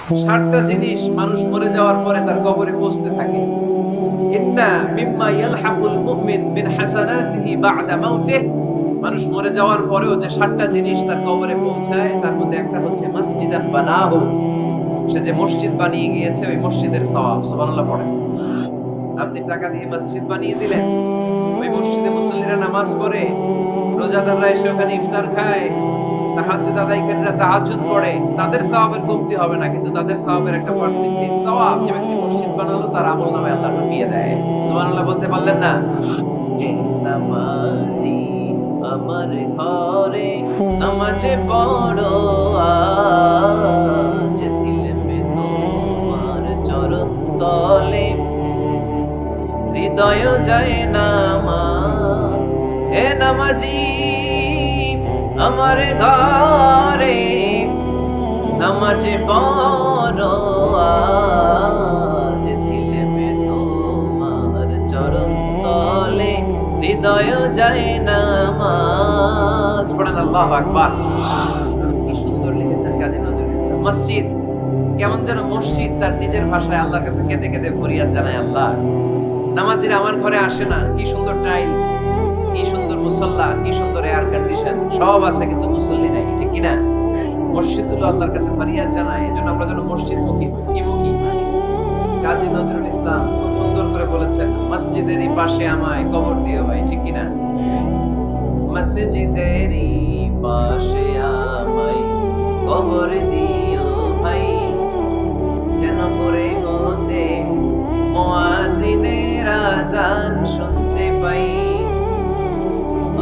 সাতটা জিনিস মানুষ মরে যাওয়ার পরে তার কবরে পৌঁছতে থাকে। ইন্না মিম্মা ইয়ালহাকুল মুমিন মিন হাসানাতিহি বা'দা মাউতিহি। মানুষ মরে যাওয়ার পরেও যে সাতটা জিনিস তার কবরে পৌঁছায় তার মধ্যে একটা হচ্ছে মসজিদান বানাহু। সে যে মসজিদ বানিয়ে গিয়েছে ওই মসজিদের সওয়াব। সুবহানাল্লাহ পড়েন। আপনি টাকা দিয়ে মসজিদ বানিয়ে দিলেন, ওই মসজিদে মুসল্লিরা নামাজ পড়ে, রোজাদাররা এসে ওখানে ইফতার খায়, তাহাজ্জুদ আদায়কারীরা তাহাজ্জুদ পড়ে, তাদের সওয়াবের কমতি হবে না, কিন্তু তাদের সওয়াবের একটা পার্সেন্টেজ সওয়াব যে ব্যক্তি মসজিদ বানালো তার আমলনামায় আল্লাহ ঢুকিয়ে দেয়। সুবহানাল্লাহ বলতে পারলেন না? নামাজি আমার ঘরে নামাজে পড়ো আজ, দিল মে তোমার চরণ তলে হৃদয় যায় নামাজ। হে নামাজি আমার ঘরে নামাজে পড়ো আজ, দিল মে তোমার চরণ তলে হৃদয় যায় নামাজ। পড়েন আল্লাহু আকবার। কি সুন্দর লিখেছেন কাজী নজরুল ইসলাম। মসজিদ কেমন যেন মসজিদ তার নিজের ভাষায় আল্লাহর কাছে কেঁদে কেঁদে ফরিয়াদ জানায়, আল্লাহ নামাজিরা আমার ঘরে আসে না, কি সুন্দর টাইলস, কি সুন্দর মুসল্লা, কি সুন্দর এয়ার কন্ডিশন, সব আছে কিন্তু মুসল্লি নাই, ঠিক কিনা? মসজিদগুলো আল্লাহর কাছে ফরিয়াদ জানায়, এজন্য আমরা যেন মসজিদ মুখী কাজী নজরুল ইসলাম খুব সুন্দর করে বলেছেন, মসজিদেরই পাশে আমায় কবর দিও ভাই, ঠিক কিনা? মসজিদেরই পাশে আমায় কবর দিও ভাই, যেন করে হতে মুয়াজ্জিনের আযান শুনতে পাই।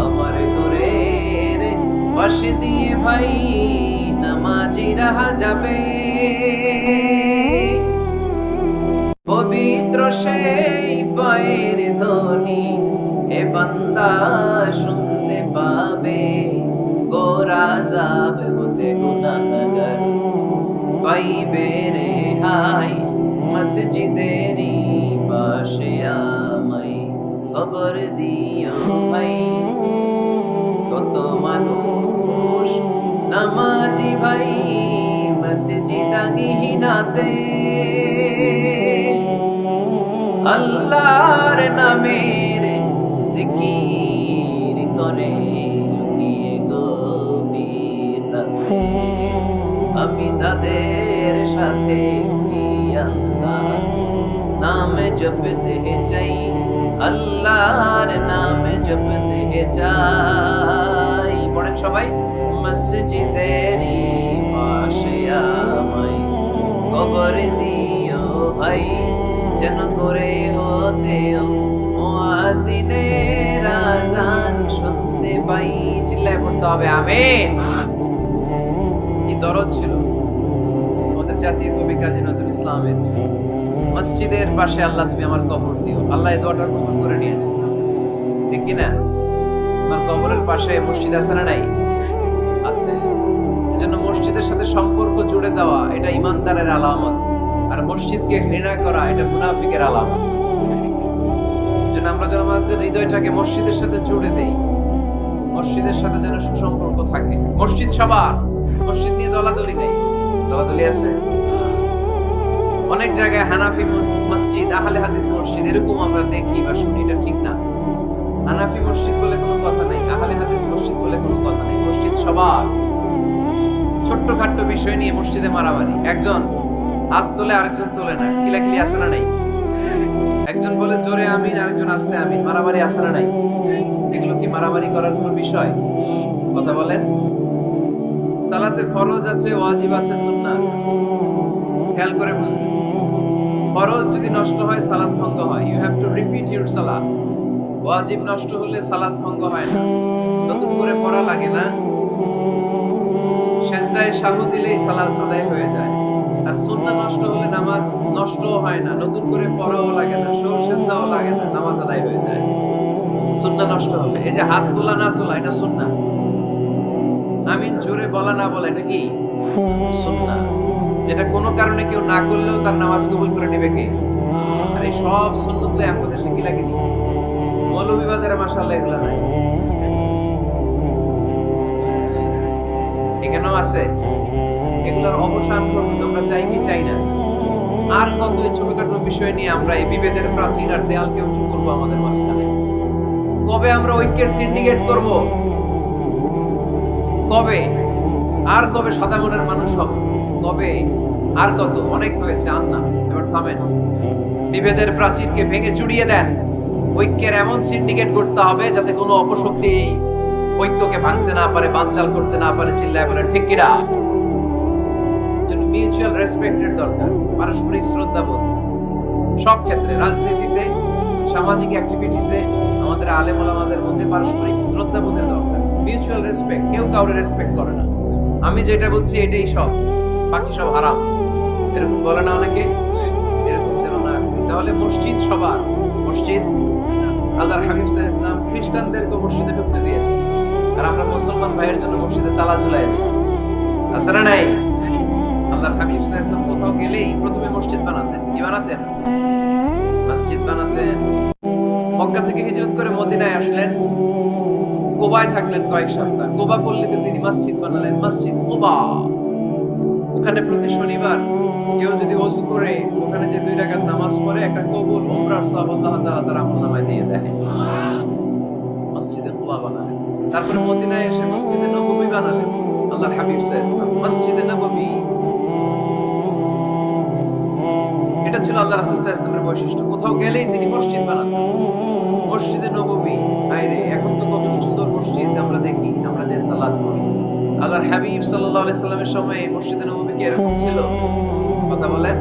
আমার ঘরের পাশে দিয়ে ভাই নামাজিরা যাবে, পবিত্র সেই পায়ের ধ্বনি এ বান্দা শুনতে পাবে। গোরা যাবে হতে গুনাহগার পাইবে রেহাই, মসজিদেরই পাশে আমায় কবর দিও ভাই। কত মানুষ নামাজি ভাই মসজিদাঙ্গিনাতে আল্লাহর নামের জিকির করে লুকিয়ে গভীর রাতে। আমি তাদের সাথে আল্লাহ নামে জপতে চাই, আল্লাহর নামে জপতে চাই। পড়েন সবাই, মসজিদেরই পাশে আমায় কবর দিও ভাই, যেন করে হতে মুয়াজ্জিনের আযান শুনতে পাই। চিল্লায় পড়তে হবে আমিন। কি দরদ ছিল আমাদের জাতীয় কবি কাজী নজরুল ইসলামের। মসজিদের পাশে আল্লাহ তুমি আমার কবর দিও। আল্লাহ এই দোয়াটা কবুল করে নিয়েছে, ঠিক কি না? তোমার কবরের পাশে মসজিদ আছে না নাই? আছে। এজন্য মসজিদের সাথে সম্পর্ক জুড়ে দেওয়া এটা ইমানদারের আলামত, আর মসজিদকে ঘৃণা করা এটা মুনাফিকের আলামত। এজন্য আমরা যেন আমাদের হৃদয়টাকে মসজিদের সাথে জুড়ে দেই, মসজিদের সাথে যেন সুসম্পর্ক থাকে। মসজিদ সবার, মসজিদ নিয়ে দলাদলি নেই। দলাদলি আছে অনেক জায়গায়, হানাফি মসজিদ, আহলে হাদিস মসজিদ, এরকম আমরা দেখি বা শুনি, এটা ঠিক না। হানাফি মসজিদ বলে কোনো কথা নেই, আহলে হাদিস মসজিদ বলে কোনো কথা নেই। মসজিদ সবার। ছোট্টখাট্ট বিষয় নিয়ে মসজিদে মারামারি, একজন হাত তোলে আরেকজন তোলে না, কিলাকিলি আছে না নাই? একজন বলে জোরে আমিন, আরেকজন আস্তে আমিন, মারামারি আছে না নাই? এগুলো কি মারামারি করার কোনো বিষয়? কথা বলেন। সালাতে ফরজ আছে, ওয়াজিব আছে, সুন্নাহ আছে, খেয়াল করে বুঝবেন। ফরজ যদি নষ্ট হয় সালাত ভঙ্গ হয়, you have to repeat your সালাত। ওয়াজিব নষ্ট হলে সালাত ভঙ্গ হয় না, নতুন করে পড়া লাগে না, সেজদায় সাহু দিলেই সালাত আদায় হয়ে যায়। আর সুন্নাহ নষ্ট হলে নামাজ নষ্টও হয় না, নতুন করে পড়াও লাগে না, সেজদাও লাগে না, নামাজ আদায় হয়ে যায় সুন্নাহ নষ্ট হলে। এই যে হাত তোলা না তোলা এটা সুন্নাহ, আমিন জোরে বলা না বলা এটা কি সুন্নাহ। এটা কোনো কারণে কেউ না করলেও তার নামাজ কবুল করে নেবে কে? আর এই সব সুন্নতগুলো আমাদের দেশে কিলাকিলি, মৌলভীবাজারে মাশাআল্লাহ এগুলা নাই, এখানেও আছে। এগুলোর অবসান ঘটুক আমরা চাই কি চাই না? আর কত এই ছোটখাটো বিষয় নিয়ে আমরা এই বিভেদের প্রাচীর আর দেয়ালকে উঁচু করবো আমাদের মাঝখানে? কবে আমরা ঐক্যের সিন্ডিকেট করব? কবে? আর কবে সাদা মনের মানুষ হব? কবে? আর কত? অনেক হয়েছে, আর না, এবার থামেন। বিভেদের প্রাচীরকে ভেঙে চুড়িয়ে দেন। ঐক্যের এমন সিন্ডিকেট করতে হবে যাতে কোনো অপশক্তি এই ঐক্যকে ভাঙতে না পারে, বানচাল করতে না পারে। চিল্লায় বলেন ঠিক কিনা? মিউচুয়াল রেসপেক্টের দরকার, পারস্পরিক শ্রদ্ধাবোধ সব ক্ষেত্রে, রাজনীতিতে, সামাজিক অ্যাক্টিভিটিসে আমাদের আলেম ওলামাদের মধ্যে পারস্পরিক শ্রদ্ধাবোধের দরকার। মিউচুয়াল রেসপেক্ট, কেউ কাউরে রেসপেক্ট করে না। আমি যেটা বুঝছি এটাই সব, বাকি সব হারাম, এরকম বলে না অনেকে? এরকম যেন না করি। তাহলে মসজিদ সবার, মসজিদ আল্লাহর হাবিব সাল্লাল্লাহু আলাইহি ওয়াসাল্লাম খ্রিস্টানদেরকে মসজিদে ঢুকতে দিয়েছে, আর আমরা মুসলমান ভাইয়ের জন্য মসজিদে তালা ঝুলাই দিই। আছে না নাই? আল্লাহর হাবিব সাল্লাল্লাহু আলাইহি ওয়াসাল্লাম কোথাও গেলেই প্রথমে মসজিদ বানাতেন। কি বানাতেন? মসজিদ বানাতেন। মক্কা থেকে হিজরত করে মদিনায় আসলেন, কুবায় থাকলেন কয়েক সপ্তাহ। কুবা পল্লীতে তিনি মসজিদ বানালেন, মসজিদ কুবা। ওখানে প্রতি শনিবার কেউ যদি ওযু করে ওখানে যে 2 রাকাত নামাজ পড়ে, একটা কবুল উমরার সওয়াব আল্লাহ তাআলা তার আমলনামায় দিয়ে দেয়। মসজিদে কুবা বানালেন। তারপরে মদিনায় এসে মসজিদে নববী বানালেন আল্লাহর হাবিব সাল্লাল্লাহু আলাইহি ওয়াসাল্লাম, মসজিদে নববী। এটা ছিল আল্লাহ রাসূল সাল্লাল্লাহু আলাইহি ওয়াসাল্লামের বৈশিষ্ট্য। কোথাও গেলেই তিনি মসজিদ বানাতেন, মসজিদে নববী। আরে এখন তো কত সুন্দর মসজিদ আমরা দেখি, আমরা যে সালাত পড়ি। আল্লাহর হাবিব সাল্লাল্লাহু আলাইহি সাল্লামের সময়ে মসজিদে নববী কি এরকম ছিল? কথা বলেন।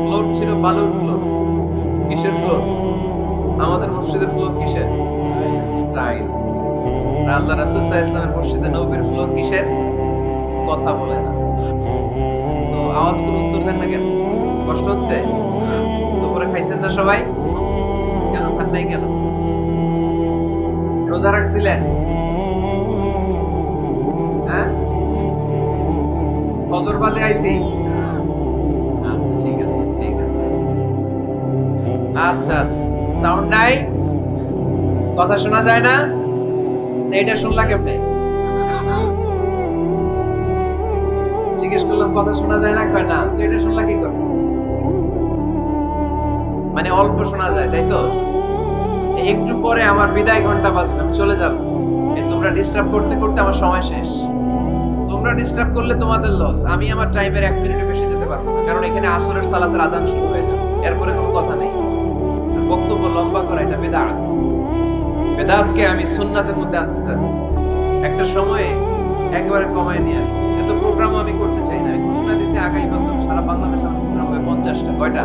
ফ্লোর ছিল বালুর ফ্লোর। কিসের ফ্লোর? আমাদের মসজিদের ফ্লোর কিসের? টাইলস। আল্লাহ রাসূল সাল্লাল্লাহু আলাইহি ওয়াসাল্লামের মসজিদে নববীর ফ্লোর কিসের? কথা বলে না। তো আওয়াজ করে উত্তর দেন না কেন? কষ্ট হচ্ছে? দুপুরে খাইছেন না সবাই? কেন খান নাই কেন? রোজা রাখছিলেন? হ্যাঁ, ফজর বাদে আইছি। আচ্ছা ঠিক আছে, ঠিক আছে। আচ্ছা আচ্ছা, সাউন্ড নাই, কথা শোনা যায় না? এটা শুনলা কেমনে? জিজ্ঞেস করলাম কথা শোনা যায় না, কয় না। তো এটা শুনলা কি করে? মানে অল্প শোনা যায়, তাই তো? একটু পরে আমার বিদায় ঘন্টা বাজবে, আমি চলে যাব। তোমরা ডিস্টার্ব করতে করতে আমার সময় শেষ। তোমরা ডিস্টার্ব করলে তোমাদের লস। আমি আমার টাইমের 1 মিনিটের বেশি যেতে পারবো না, কারণ এখানে আসরের সালাতের আজান শুরু হয়ে যাবে, এরপরে কোনো কথা নেই। বক্তব্য লম্বা করা এটা বেদাত। বেদাতকে আমি সুন্নাতের মধ্যে আনতে চাচ্ছি। একটা সময়ে একেবারে কমায় নিয়ে আসবো। এত প্রোগ্রামও আমি করতে চাই না। আমি ঘোষণা দিয়েছি আগামী বছর সারা বাংলাদেশে আমার প্রোগ্রাম হবে 50টা। কয়টা?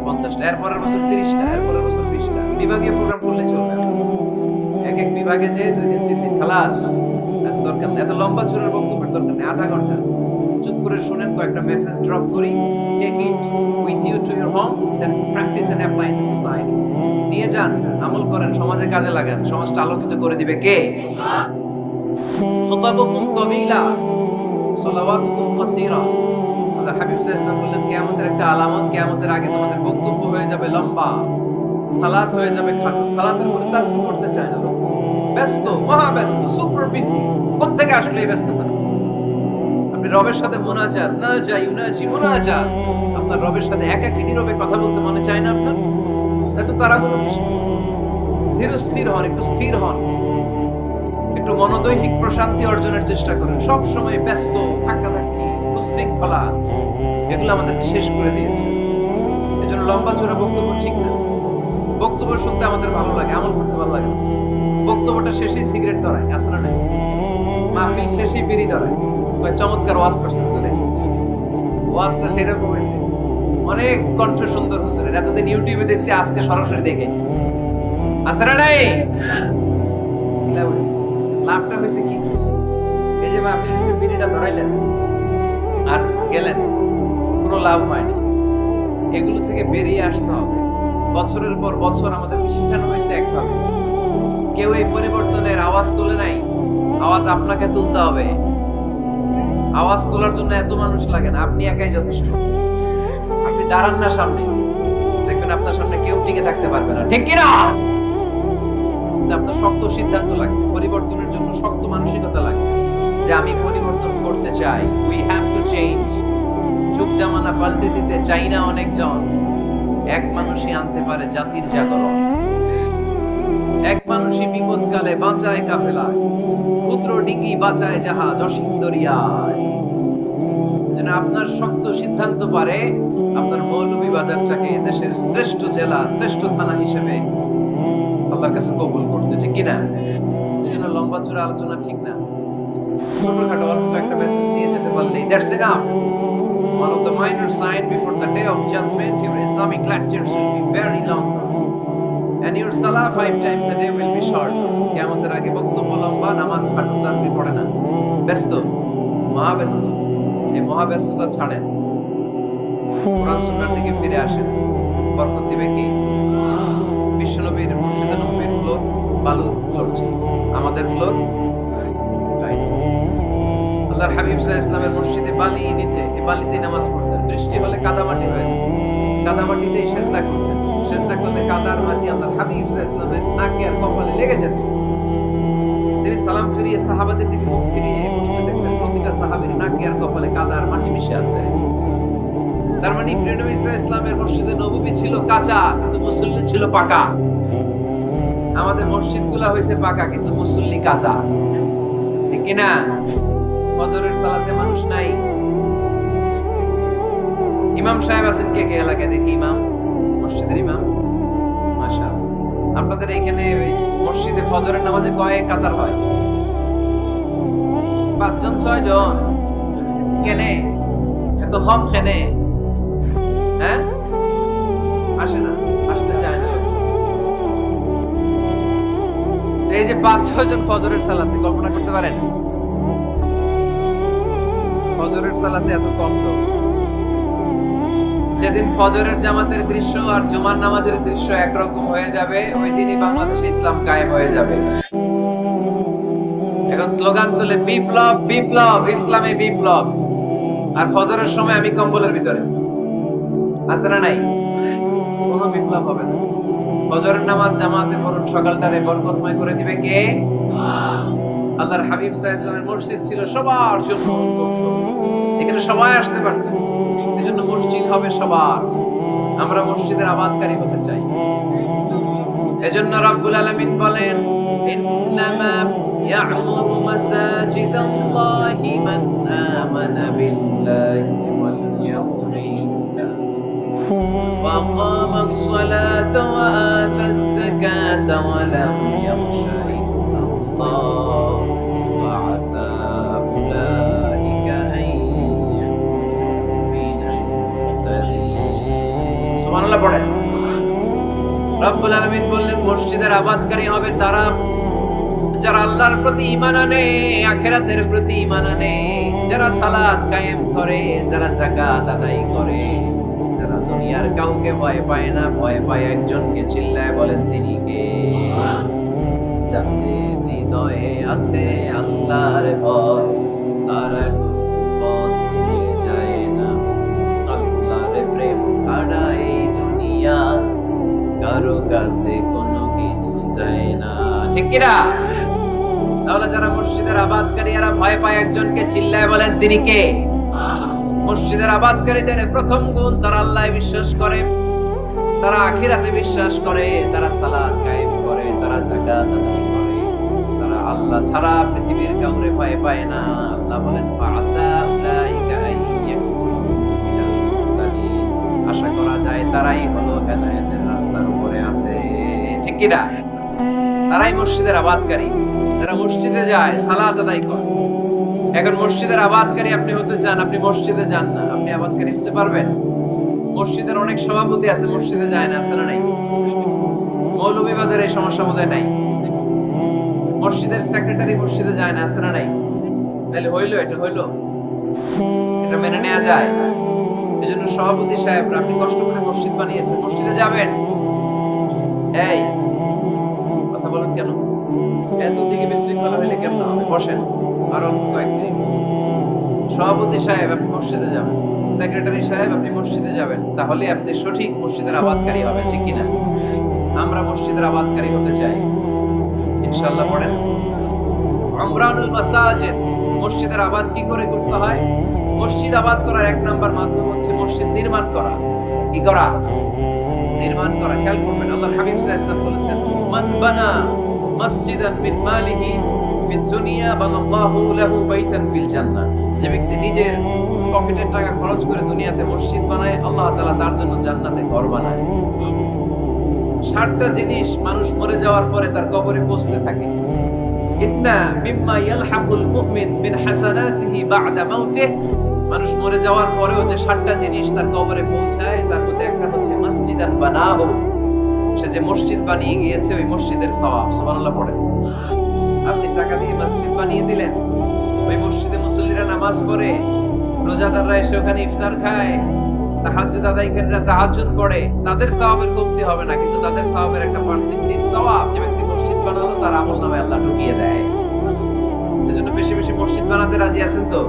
50টা। এরপরের বছর 30টা, এরপরের বছর 20টা। বিভাগীয় প্রোগ্রাম করলে চলবে। এক এক বিভাগে যে 2 দিন 3 দিন খালাস। এত দরকার নেই, এত লম্বা চূড়ার বক্তব্যের দরকার নেই। আধা ঘন্টা চুপ করে শুনেন, কয়েকটা মেসেজ ড্রপ করি, take it with you to your home, then practice and apply in the society. নিয়ে যান, আমল করেন, সমাজে কাজে লাগান। সমাজটা আলোকিত করে দিবে কে? খুতাবুকুম তাবিলা সালাওয়াতুকুম কাসীরা। আল্লাহর হাবিব সাল্লাল্লাহু আলাইহি ওয়াসাল্লাম বললেন, কিয়ামতের একটা আলামত, কিয়ামতের আগে তোমাদের বক্তব্য হয়ে যাবে লম্বা, সালাত হয়ে যাবে খাটো। সালাতের পরে তাসবিহ করতে চায় না লোক, ব্যস্ত, মহা ব্যস্ত, সুপার বিজি। কোত্থেকে আসলে এই ব্যস্ততা? আপনি রবের সাথে মুনাজাত, না যাই উনাজি মুনাজাত, আপনার রবের সাথে একাকী নীরবে কথা বলতে মনে চায় না আপনার? এত তাড়াহুড়ো কিসের? ধীর স্থির হন, একটু স্থির হন, একটু মনোদৈহিক প্রশান্তি অর্জনের চেষ্টা করেন। সব সময় ব্যস্ত, ধাক্কাধাক্কি, উচ্ছৃঙ্খলা, এগুলো আমাদেরকে শেষ করে দিয়েছে। এজন্য লম্বা চূড়া বক্তব্য ঠিক না। বক্তব্য শুনতে আমাদের ভালো লাগে, আমল করতে ভালো লাগে না। বক্তব্যটা শেষেই সিগারেট ধরায়, আসলে নাই। মাহফিল শেষেই বিড়ি ধরায়, কয় চমৎকার ওয়াজ করছেন হুজুরে। ওয়াজটা সেরকম হয়েছে, অনেক কণ্ঠ সুন্দর হুজুরের। এতদিন ইউটিউবে দেখছি, আজকে সরাসরি দেখেছি। আসলে নাই, লাভটা হয়েছে কি? এই যে মাহফিল শেষে বিড়িটা ধরাইলেন আর গেলেন, কোনো লাভ হয়নি। এগুলো থেকে বেরিয়ে আসতে হবে। বছরের পর বছর আমাদেরকে শেখানো হয়েছে একভাবে। কেউ এই পরিবর্তনের আওয়াজ তোলে নাই। আওয়াজ আপনাকে তুলতে হবে। আওয়াজ তোলার জন্য এত মানুষ লাগে না, আপনি একাই যথেষ্ট। আপনি দাঁড়ান না সামনে, দেখবেন আপনার সামনে কেউ টিকে থাকতে পারবে না, ঠিক কিনা? কিন্তু আপনার শক্ত সিদ্ধান্ত লাগবে, পরিবর্তনের জন্য শক্ত মানসিকতা লাগবে। যে আমি পরিবর্তন করতে চাই। We have to change. যুগ জামানা পাল্টে দিতে চাই না অনেকজন। এক মানুষই আনতে পারে জাতির জাগরণ। এক মানুষই বিপদকালে বাঁচায় কাফেলায়, ক্ষুদ্র ডিঙ্গি বাঁচায় জাহাজ অসীম দরিয়ায়। যেন আপনার শক্ত সিদ্ধান্ত পারে আপনার মৌলভীবাজারটাকে দেশের শ্রেষ্ঠ জেলা, শ্রেষ্ঠ থানা হিসেবে আল্লাহর কাছে কবুল করতে, ঠিক কিনা? এই জন্য লম্বা চূড়া আলোচনা ঠিক না। ছোটখাটো অল্প একটা মেসেজ নিয়ে যেতে পারলেই that's enough. One of the minor sign before the day of judgment, your Islamic lectures will be very long, and your salah 5 times a day will be short. কিয়ামতের আগে বক্তব্য লম্বা, নামাজ খাটো, তাসবিহ পড়ে না, ব্যস্ত, মহাব্যস্ত। এই মহাব্যস্ততা ছাড়েন, কোরআন সুন্নাহর দিকে ফিরে আসেন। বরকত দিবে কি? বিশ্বনবীর মসজিদে নববীর ফ্লোর বালুর ফ্লোর ছিল, আমাদের ফ্লোর টাইলস। আল্লাহর হাবিব সাল্লাল্লাহু আলাইহি ওয়াসাল্লামের মসজিদে বালি নিচে, এই বালিতে নামাজ পড়তেন। বৃষ্টি হলে কাদামাটি হয়ে যেত, কাদামাটিতেই সেজদা করতেন। সেজদা করলে কাদার মাটি আল্লাহর হাবিব সাল্লাল্লাহু আলাইহি ওয়াসাল্লামের নাকে আর কপালে লেগে যেত। তিনি সালাম ফিরিয়ে সাহাবাদের দিকে মুখ ফিরিয়ে বসলে দেখতেন প্রতিটা সাহাবীর নাকে আর কপালে কাদার মাটি মিশে আছে। তার মানে প্রিয় নবী সাল্লাল্লাহু আলাইহি ওয়াসাল্লামের মসজিদে নববী ছিল কাঁচা, কিন্তু মুসল্লি ছিল পাকা। আমাদের মসজিদগুলো হয়েছে পাকা, কিন্তু মুসল্লি কাঁচা, ঠিক কি না? ফজরের সালাতে মানুষ নাই। ইমাম সাহেব আছেন কে কে এলাকায়? দেখি ইমাম, মসজিদের ইমাম। মাশাআল্লাহ। আপনাদের এইখানে মসজিদে ফজরের নামাজে কয় কাতার হয়? 5 জন 6 জন। কেনে এত কম? কেনে হ্যাঁ আসে না, আসতে চায় না। এই যে 5-6 জন ফজরের সালাতে, কল্পনা করতে পারেন ফজরের সালাতে এত কম লোক? যেদিন ফজরের জামাতের দৃশ্য আর জুমার নামাজের দৃশ্য একরকম হয়ে যাবে, ওই দিনই বাংলাদেশে ইসলাম কায়েম হয়ে যাবে। এখন স্লোগান তুলে বিপ্লব বিপ্লব, ইসলামে বিপ্লব। আর ফজরের সময় আমি কম্বলের ভিতরে, আছে না নাই? কোনো বিপ্লব হবে না। ফজরের নামাজ জামাতে পড়ুন, সকালটারে বরকতময় করে দিবে কে? আল্লাহর হাবিব সাল্লাল্লাহু আলাইহি ওয়াসাল্লামের মসজিদ ছিল সবার জন্য উন্মুক্ত, এখানে সবাই আসতে পারত। এজন্য মসজিদ হবে সবার। আমরা মসজিদের আবাদকারী হতে চাই। এজন্য রাব্বুল আলামিন বলেন, ইন্নামা ইয়া'মুরু মাসাজিদাল্লাহি মান আমানা বিল্লাহি ওয়াল ইয়াউমিল আখির ওয়া আকামাস সালাতা ওয়া আতাজ যাকাতা ওয়া লাম ইয়াখশা ইল্লাল্লাহ ওয়া আসা উলাইকা আন ইয়াকুনু মিনাল মুহতাদিন। সুবহানাল্লাহ পড়েন। রব্বুল আলামিন বললেন, মসজিদের আবাদকারী হবে তারা যারা আল্লাহর প্রতি ঈমান আনে, আখিরাতের প্রতি ঈমান আনে, যারা সালাত কায়েম করে, যারা যাকাত আদায় করে, যারা দুনিয়ার কাউকে ভয় পায় না, ভয় পায় একজনকে। চিল্লায় বলেন তিনি কে? যাদের হৃদয়ে আছে আল্লাহর ভয়, তারা পথ ভুলে যায় না। আল্লাহর প্রেম ছাড়া এই দুনিয়া কারো কাছে কোনো কিছু চায় না, ঠিক কি না? তাহলে যারা মসজিদের আবাদকারী, এরা ভয় পায় একজনকে। চিল্লায় বলেন তিনি কে? মসজিদের আবাদকারীদের প্রথম গুণ, তারা আল্লাহয় বিশ্বাস করে, তারা আখিরাতে বিশ্বাস করে, তারা সালাত কায়েম করে, তারা যাকাত আদায় করে, তারা আল্লাহ ছাড়া পৃথিবীর কাউরে ভয় পায় না। আল্লাহ বলেন, ফাআসা উলাইকা আইয়াকুনু মিনাল মুহতাদিন। আশা করা যায় তারাই হলো হেদায়েতের রাস্তার উপরে আছে, ঠিক কি না? তারাই মসজিদের আবাদকারী, যারা মসজিদে যায়, সালাত আদায় করে। এখন মসজিদের আবাদকারী আপনি হতে চান, আপনি মসজিদে যান না, আপনি আবাদকারী হতে পারবেন? মসজিদের অনেক সভাপতি আছে, মসজিদে যায় না, আছে না নাই? মৌলভীবাজারে এই সমস্যা বোধহয় নাই। মসজিদের সেক্রেটারি মসজিদে যায় না, আছে না নাই? তাহলে হইলো, এটা হইলো, এটা মেনে নেওয়া যায়? এজন্য সভাপতি সাহেবরা, আপনি কষ্ট করে মসজিদ বানিয়েছেন, মসজিদে যাবেন। এই কথা বলেন কেন? এত দিকে বিশৃঙ্খলা হইলে কেমন হবে? বসেন আর অল্প কয়েকদিন। সভাপতি সাহেব আপনি মসজিদে যাবেন, সেক্রেটারি সাহেব আপনি মসজিদে যাবেন, তাহলে আপনি সঠিক মসজিদের আবাদকারী হবেন, ঠিক কিনা? আমরা মসজিদের আবাদকারী হতে চাই ইনশাআল্লাহ। পড়েন, উমরানুল মাসাজিদ, মসজিদের আবাদ কি করে করতে হয়? মসজিদ আবাদ করার এক নাম্বার মাধ্যম হচ্ছে মসজিদ নির্মাণ করা। কি করা? নির্মাণ করা। খেয়াল করবেন, আল্লাহর হাবিব সাল্লাল্লাহু আলাইহি ওয়াসাল্লাম বলেছেন, মান বানা মসজিদান মিন মালিহি ফিদ দুনিয়া বানাল্লাহু লাহু বাইতান ফিল জান্নাহ। যে ব্যক্তি নিজের পকেটের টাকা খরচ করে দুনিয়াতে মসজিদ বানায়, আল্লাহ তাআলা তার জন্য জান্নাতে ঘর বানায়। 60টা জিনিস মানুষ মরে যাওয়ার পরে তার কবরে পৌঁছতে থাকে। ইন্না মিম্মা ইয়ালহাকুল মুমিন মিন হাসানাতিহি বা'দা মাউতিহি। মানুষ মরে যাওয়ার পরেও যে 60টা জিনিস তার কবরে পৌঁছায়, তার মধ্যে একটা হচ্ছে মসজিদান বানাহু। সে যে মসজিদ বানিয়ে গিয়েছে, ওই মসজিদের সওয়াব। সুবহানাল্লাহ পড়ে। আপনি টাকা দিয়ে মসজিদ বানিয়ে দিলেন, ওই মসজিদে মুসল্লিরা নামাজ পড়ে, রোজাদাররা এসে ওখানে ইফতার খায়, তাহাজ্জুদ আদায়কারীরা তাহাজ্জুদ পড়ে, তাদের সওয়াবের কমতি হবে না, কিন্তু তাদের সওয়াবের একটা পার্সেন্টেজ সওয়াব যে ব্যক্তি মসজিদ বানালো তার আমলনামায় আল্লাহ ঢুকিয়ে দেয়। এজন্য বেশি বেশি মসজিদ বানাতে রাজি আছেন তো?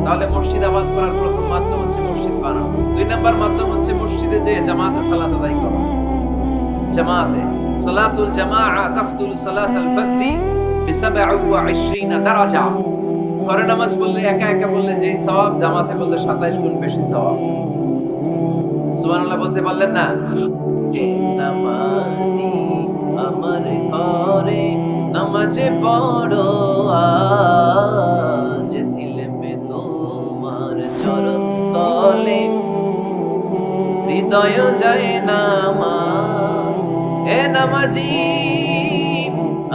তাহলে মসজিদ আবাদ করার প্রথম মাধ্যম হচ্ছে মসজিদ বানানো। 2 নাম্বার মাধ্যম হচ্ছে মসজিদে যে জামাতে সালাত আদায় করা। জামাতে সালাতুল জামাআ তাফদুলু সালাতাল ফারদি বি27 দারাজা। ঘরে নামাজ পড়লে একা একা পড়লে যেই সওয়াব, জামাতে পড়লে 27 গুণ বেশি সওয়াব। সুবহানাল্লাহ বলতে পারলেন না? নামাজি আমার ঘরে নামাজে পড়ো আজ, দিল মে তোমার চরণ তলে হৃদয় যায় নামাজ। এ নামাজি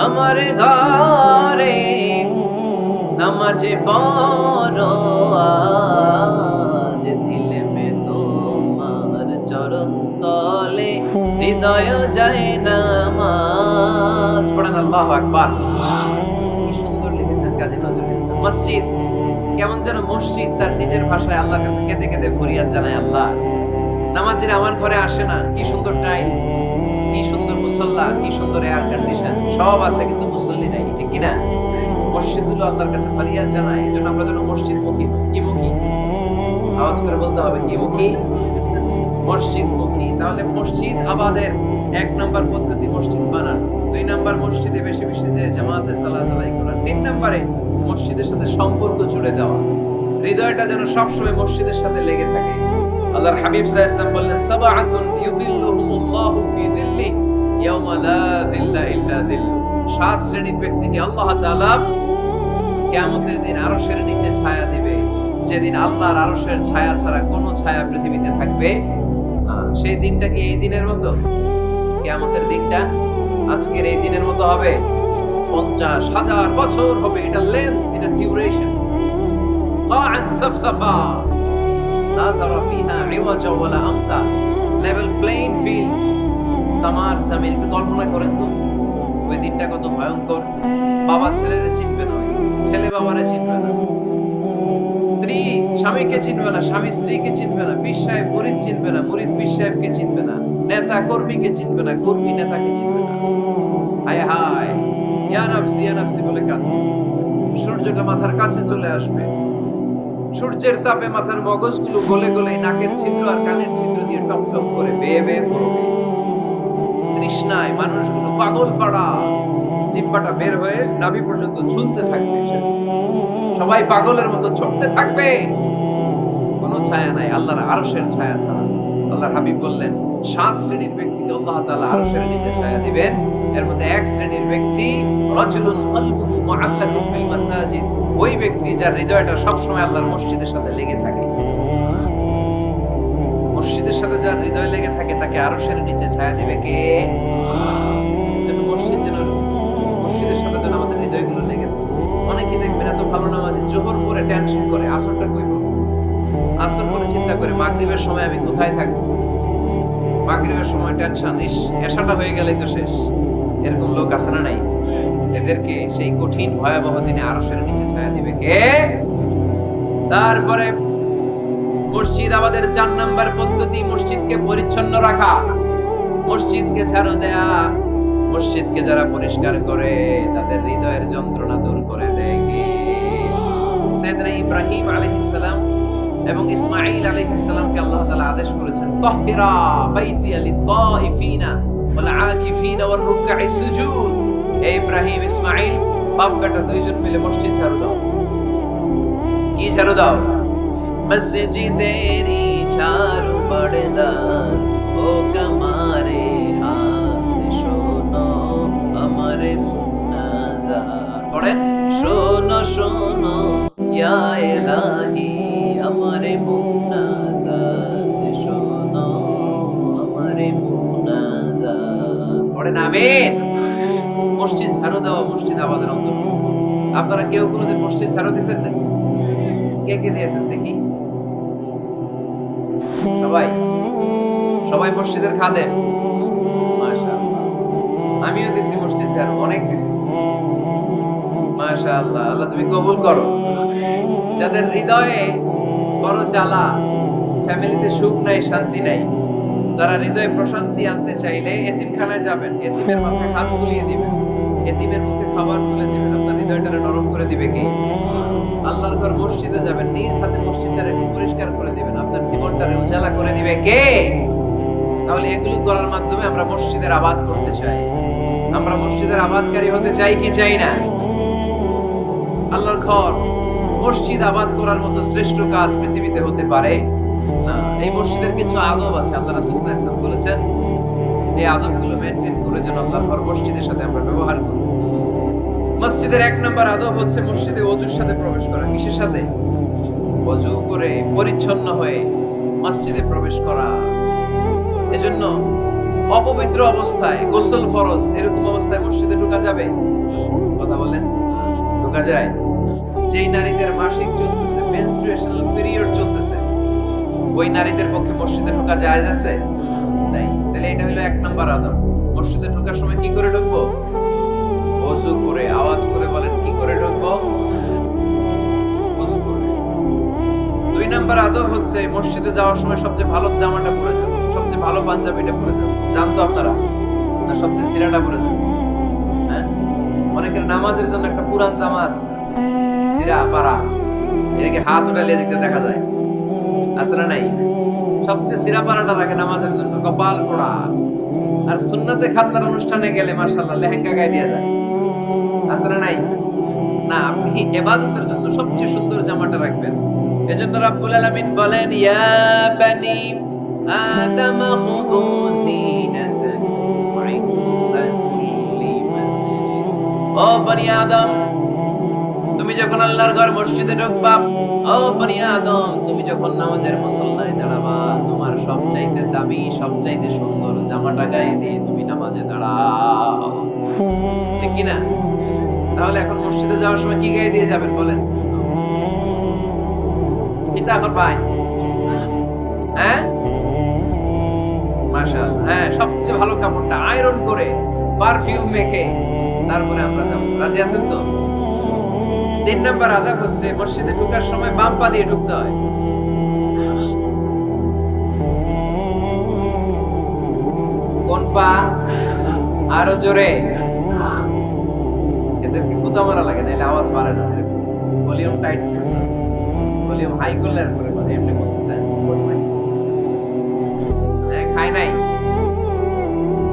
আমার ঘরে নামাজে পড়ো আজ, দিল মে তোমার চরণ তলে হৃদয় যায় নামাজ। পড়েন আল্লাহু আকবার। কি সুন্দর লিখেছেন কাজী নজরুল ইসলাম। মসজিদ কেমন যেন মসজিদ তার নিজের ভাষায় আল্লাহর কাছে কেঁদে কেঁদে ফরিয়াদ জানায়, আল্লাহ নামাজিরা আমার ঘরে আসে না, কি সুন্দর টাইলস, কি সুন্দর মুসল্লা, কি সুন্দর এয়ার কন্ডিশন, সব আছে কিন্তু মুসল্লি নাই, ঠিক কি না? মসজিদগুলো আল্লাহর কাছে ফরিয়াদ জানায়। এজন্য আমরা যেন মসজিদ মুখী। কি মুখী? আওয়াজ করে বলতে হবে, কি মুখী? মসজিদ মুখী। তাহলে মসজিদ আবাদের 1 নাম্বার পদ্ধতি মসজিদ বানানো। 2 নাম্বার মসজিদে বেশি বেশি যে জামাতে সালাত আদায় করা। 3 নাম্বারে মসজিদের সাথে সম্পর্ক জুড়ে দেওয়া, হৃদয়টা যেন সবসময় মসজিদের সাথে লেগে থাকে। আল্লাহর হাবিব সাল্লাল্লাহু আলাইহি ওয়াসাল্লাম বললেন, সাবআতুন ইউযিল্লুহুমুল্লাহু ফি যিল্লিহি ইয়াওমা লা যিল্লা ইল্লা যিল্লু। 7 শ্রেণীর ব্যক্তিকে আল্লাহ তাআলা কিয়ামতের দিন আরশের নিচে ছায়া দিবে, যেদিন আল্লাহর আরশের ছায়া ছাড়া কোনো ছায়া পৃথিবীতে থাকবে না। সেই দিনটা কি এই দিনের মতো? কিয়ামতের দিনটা আজকের এই দিনের মতো হবে? 50,000 বছর হবে। এটা লেন্থ, এটা ডিউরেশন। কাআন সাফসাফা লা তারা ফিহা ইওয়াজা ওয়ালা আমতা। লেভেল প্লেইং ফিল্ড, তামার জমিন। কল্পনা করেন তো ওই দিনটা কত ভয়ঙ্কর। বাবা ছেলেরে চিনবে না, ছেলে বাবারে চিনবে না, স্ত্রী স্বামীকে চিনবে না, স্বামী স্ত্রীকে চিনবে না, পীর সাহেব মুরিদ চিনবে না, মুরিদ পীর সাহেবকে চিনবে না, নেতা কর্মীকে চিনবে না, কর্মী নেতাকে চিনবে না। হায় হায়, ইয়া নাফসি বলে কাঁদবে। সূর্যটা মাথার কাছে চলে আসবে, সূর্যের তাপে মাথার মগজগুলো গলে গলে নাকের ছিদ্র আর কানের ছিদ্র দিয়ে টপ টপ করে বেয়ে বেয়ে পড়বে। তৃষ্ণায় মানুষগুলো পাগল পাড়া, জিহ্বাটা বের হয়ে নাভি পর্যন্ত ঝুলতে থাকবে। সবাই পাগলের মতো ছুটতে থাকবে, কোনো ছায়া নাই আল্লাহর আরশের ছায়া ছাড়া। আল্লাহর হাবিব বললেন, 7 শ্রেণীর ব্যক্তিকে আল্লাহ তাআলা আরশের নিচে ছায়া দিবেন। এর মধ্যে 1 শ্রেণীর ব্যক্তি, রাজুলুন কলবুহু মুআল্লাকুন বিল মাসাজিদ। ওই ব্যক্তি যার হৃদয়টা সব সময় আল্লাহর মসজিদের সাথে লেগে থাকে। মসজিদের সাথে যার হৃদয় লেগে থাকে তাকে আরশের নিচে ছায়া দিবে কে? এজন্য মসজিদের সাথে যেন আমাদের হৃদয়গুলো লেগে থাকে। অনেকেই দেখবেন এত ভালো নামাজি, জোহর পরে টেনশন করে আসরটা কইব, আসর পরে চিন্তা করে মাগরিবের সময় আমি কোথায় থাকবো, মাগরিবের সময় টেনশন, ইস এশাটা হয়ে গেলেই তো শেষ। এরকম লোক আছে না নাই? এদেরকে সেই কঠিন ভয়াবহ দিনে আরশের নিচে ছায়া দিবে কে? তারপরে মসজিদ আমাদের 4 নাম্বার পদ্ধতি, মসজিদকে পরিচ্ছন্ন রাখা, মসজিদকে ঝাড়ু দেয়া। মসজিদকে যারা পরিষ্কার করে তাদের হৃদয়ের যন্ত্রণা দূর করে দেয় কে? সাইয়েদনা ইব্রাহিম আলাইহিস সালাম এবং ইসমাঈল আলাইহিস সালামকে আল্লাহ তাআলা আদেশ করেছেন, তাহহিরা বাইতিয়া লিত-তাইফিনা ওয়াল আকিফিনা ওয়ার রুকআইস সুজুদ। হে ইব্রাহিম, ইসমাঈল, বাপ বেটা দুইজন মিলে মসজিদ ঝাড়ু দাও। কি ঝাড়ু দাও? মসজিদেরি ঝাড়ু পড়দার ও কামারে হাত শোনো আমারে মুনাজাত। পড়েন, শোনো শোনো ইয়া ইলাহি আমারে মুনাজাত, শোনো আমারে মুনাজাত। পড়েন আমিন। মসজিদ ঝাড়ু দেওয়া মসজিদ আমাদের অন্তর্ভুক্ত। আপনারা কেউ কোনোদিন মসজিদ ঝাড়ু দিয়েছেন না? কে কে দিয়েছেন দেখি? সবাই সবাই মসজিদের খাদেম? মাশাআল্লাহ। আমিও দিছি মসজিদ ঝাড়ু, অনেক দিছি। মাশাআল্লাহ, আল্লাহ তুমি কবুল করো। যাদের হৃদয়ে বড় জ্বালা, ফ্যামিলিতে সুখ নাই, শান্তি নাই, তারা হৃদয়ে প্রশান্তি আনতে চাইলে এতিমখানায় যাবেন, এতিমের মাথায় হাত বুলিয়ে দিবেন, এতিমের মুখে খাবার তুলে দিবেন, আপনার হৃদয়টারে নরম করে দিবে কে? আল্লাহর ঘর মসজিদে যাবেন, নিজ হাতে মসজিদটারে পরিষ্কার করে দিবেন, আপনার জীবনটারে উজালা করে দিবে কে? তাহলে এগুলো করার মাধ্যমে আমরা মসজিদের আবাদ করতে চাই। আমরা মসজিদের আবাদকারী হতে চাই কি চাই না? আল্লাহর ঘর মসজিদ আবাদ করার মতো শ্রেষ্ঠ কাজ পৃথিবীতে হতে পারে না। এই মসজিদের কিছু আদব আছে, আল্লাহ রাসূল সাল্লাল্লাহু আলাইহি ওয়াসাল্লাম বলেছেন এই আদবগুলো মেইনটেইন করে যেন আল্লাহর ঘর মসজিদের সাথে আমরা ব্যবহার করি। মসজিদের এক নম্বর আদব হচ্ছে মসজিদে ওযুর সাথে প্রবেশ করা। কিসের সাথে? ওযু করে পরিচ্ছন্ন হয়ে মসজিদে প্রবেশ করা। এজন্য অপবিত্র অবস্থায় গোসল ফরজ, এরকম অবস্থায় মসজিদে ঢোকা যাবে? কথা বলেন, ঢোকা যায়? যেই নারীদের মাসিক চলতেছে, মেনস্ট্রুয়েশনাল পিরিয়ড চলতেছে, ওই নারীদের পক্ষে মসজিদে ঢোকা জায়েজ আছে? নাই। তাহলে এটা হলো এক নম্বর আদব। মসজিদে ঢোকার সময় কি করে ঢুকবো? ওযু করে। আওয়াজ করে বলেন, কি করে ঢুকবো? ওযু করে। দুই নম্বর আদব হচ্ছে মসজিদে যাওয়ার সময় সবচেয়ে ভালো জামাটা পরে যাও, সবচেয়ে ভালো পাঞ্জাবিটা পরে যাও। জানতো আপনারা? না সবচেয়ে সিরাটা পরে যাও? হ্যাঁ, অনেকের নামাজের জন্য একটা পুরান জামা আছে, সিরা পারা, এদিকে হাত উঠালে দেখতে দেখা যায়, আছে না নাই? সবচেয়ে সিরা পারাটা রাখে নামাজের জন্য, কপাল পোড়া। আর সুন্নাতে খাতনার অনুষ্ঠানে গেলে মাশাআল্লাহ লেহেঙ্গা গায়ে দিয়ে যায়, আছে না নাই? না, আপনি ইবাদতের জন্য সবচেয়ে সুন্দর জামাটা রাখবেন। এজন্য রাব্বুল আলামিন বলেন, ইয়া বানি আদম খুযু যিনাতাকুম ইনদা কুল্লি মাসজিদ। ও বনি আদম, তুমি যখন আল্লাহর ঘর মসজিদে ঢুকবা, ও বনি আদম, তুমি যখন নামাজের মুসল্লায় দাঁড়াবা, তোমার সবচাইতে দামি, সবচাইতে সুন্দর জামাটা গায়ে দিয়ে তুমি নামাজে দাঁড়াও। ঠিক কি না? তাহলে এখন মসজিদে যাওয়ার সময় কি গায়ে দিয়ে যাবেন বলেন? কিতা করবেন? হ্যাঁ, মাশাআল্লাহ, হ্যাঁ, সবচেয়ে ভালো কাপড়টা আয়রন করে পারফিউম মেখে তারপরে আমরা যাব। রাজি আছেন তো? তিন নম্বর আদব হচ্ছে মসজিদে ঢোকার সময় বাম পা দিয়ে ঢুকতে হয়। কোন পা? আরো জোরে। এদেরকে গুতা মারা লাগে, নাহলে আওয়াজ বাড়ে না। ভলিউম টাইট করতে হয়, ভলিউম হাই করলে আর করে মানে এমনি করতে চায়। হ্যাঁ, খায় নাই।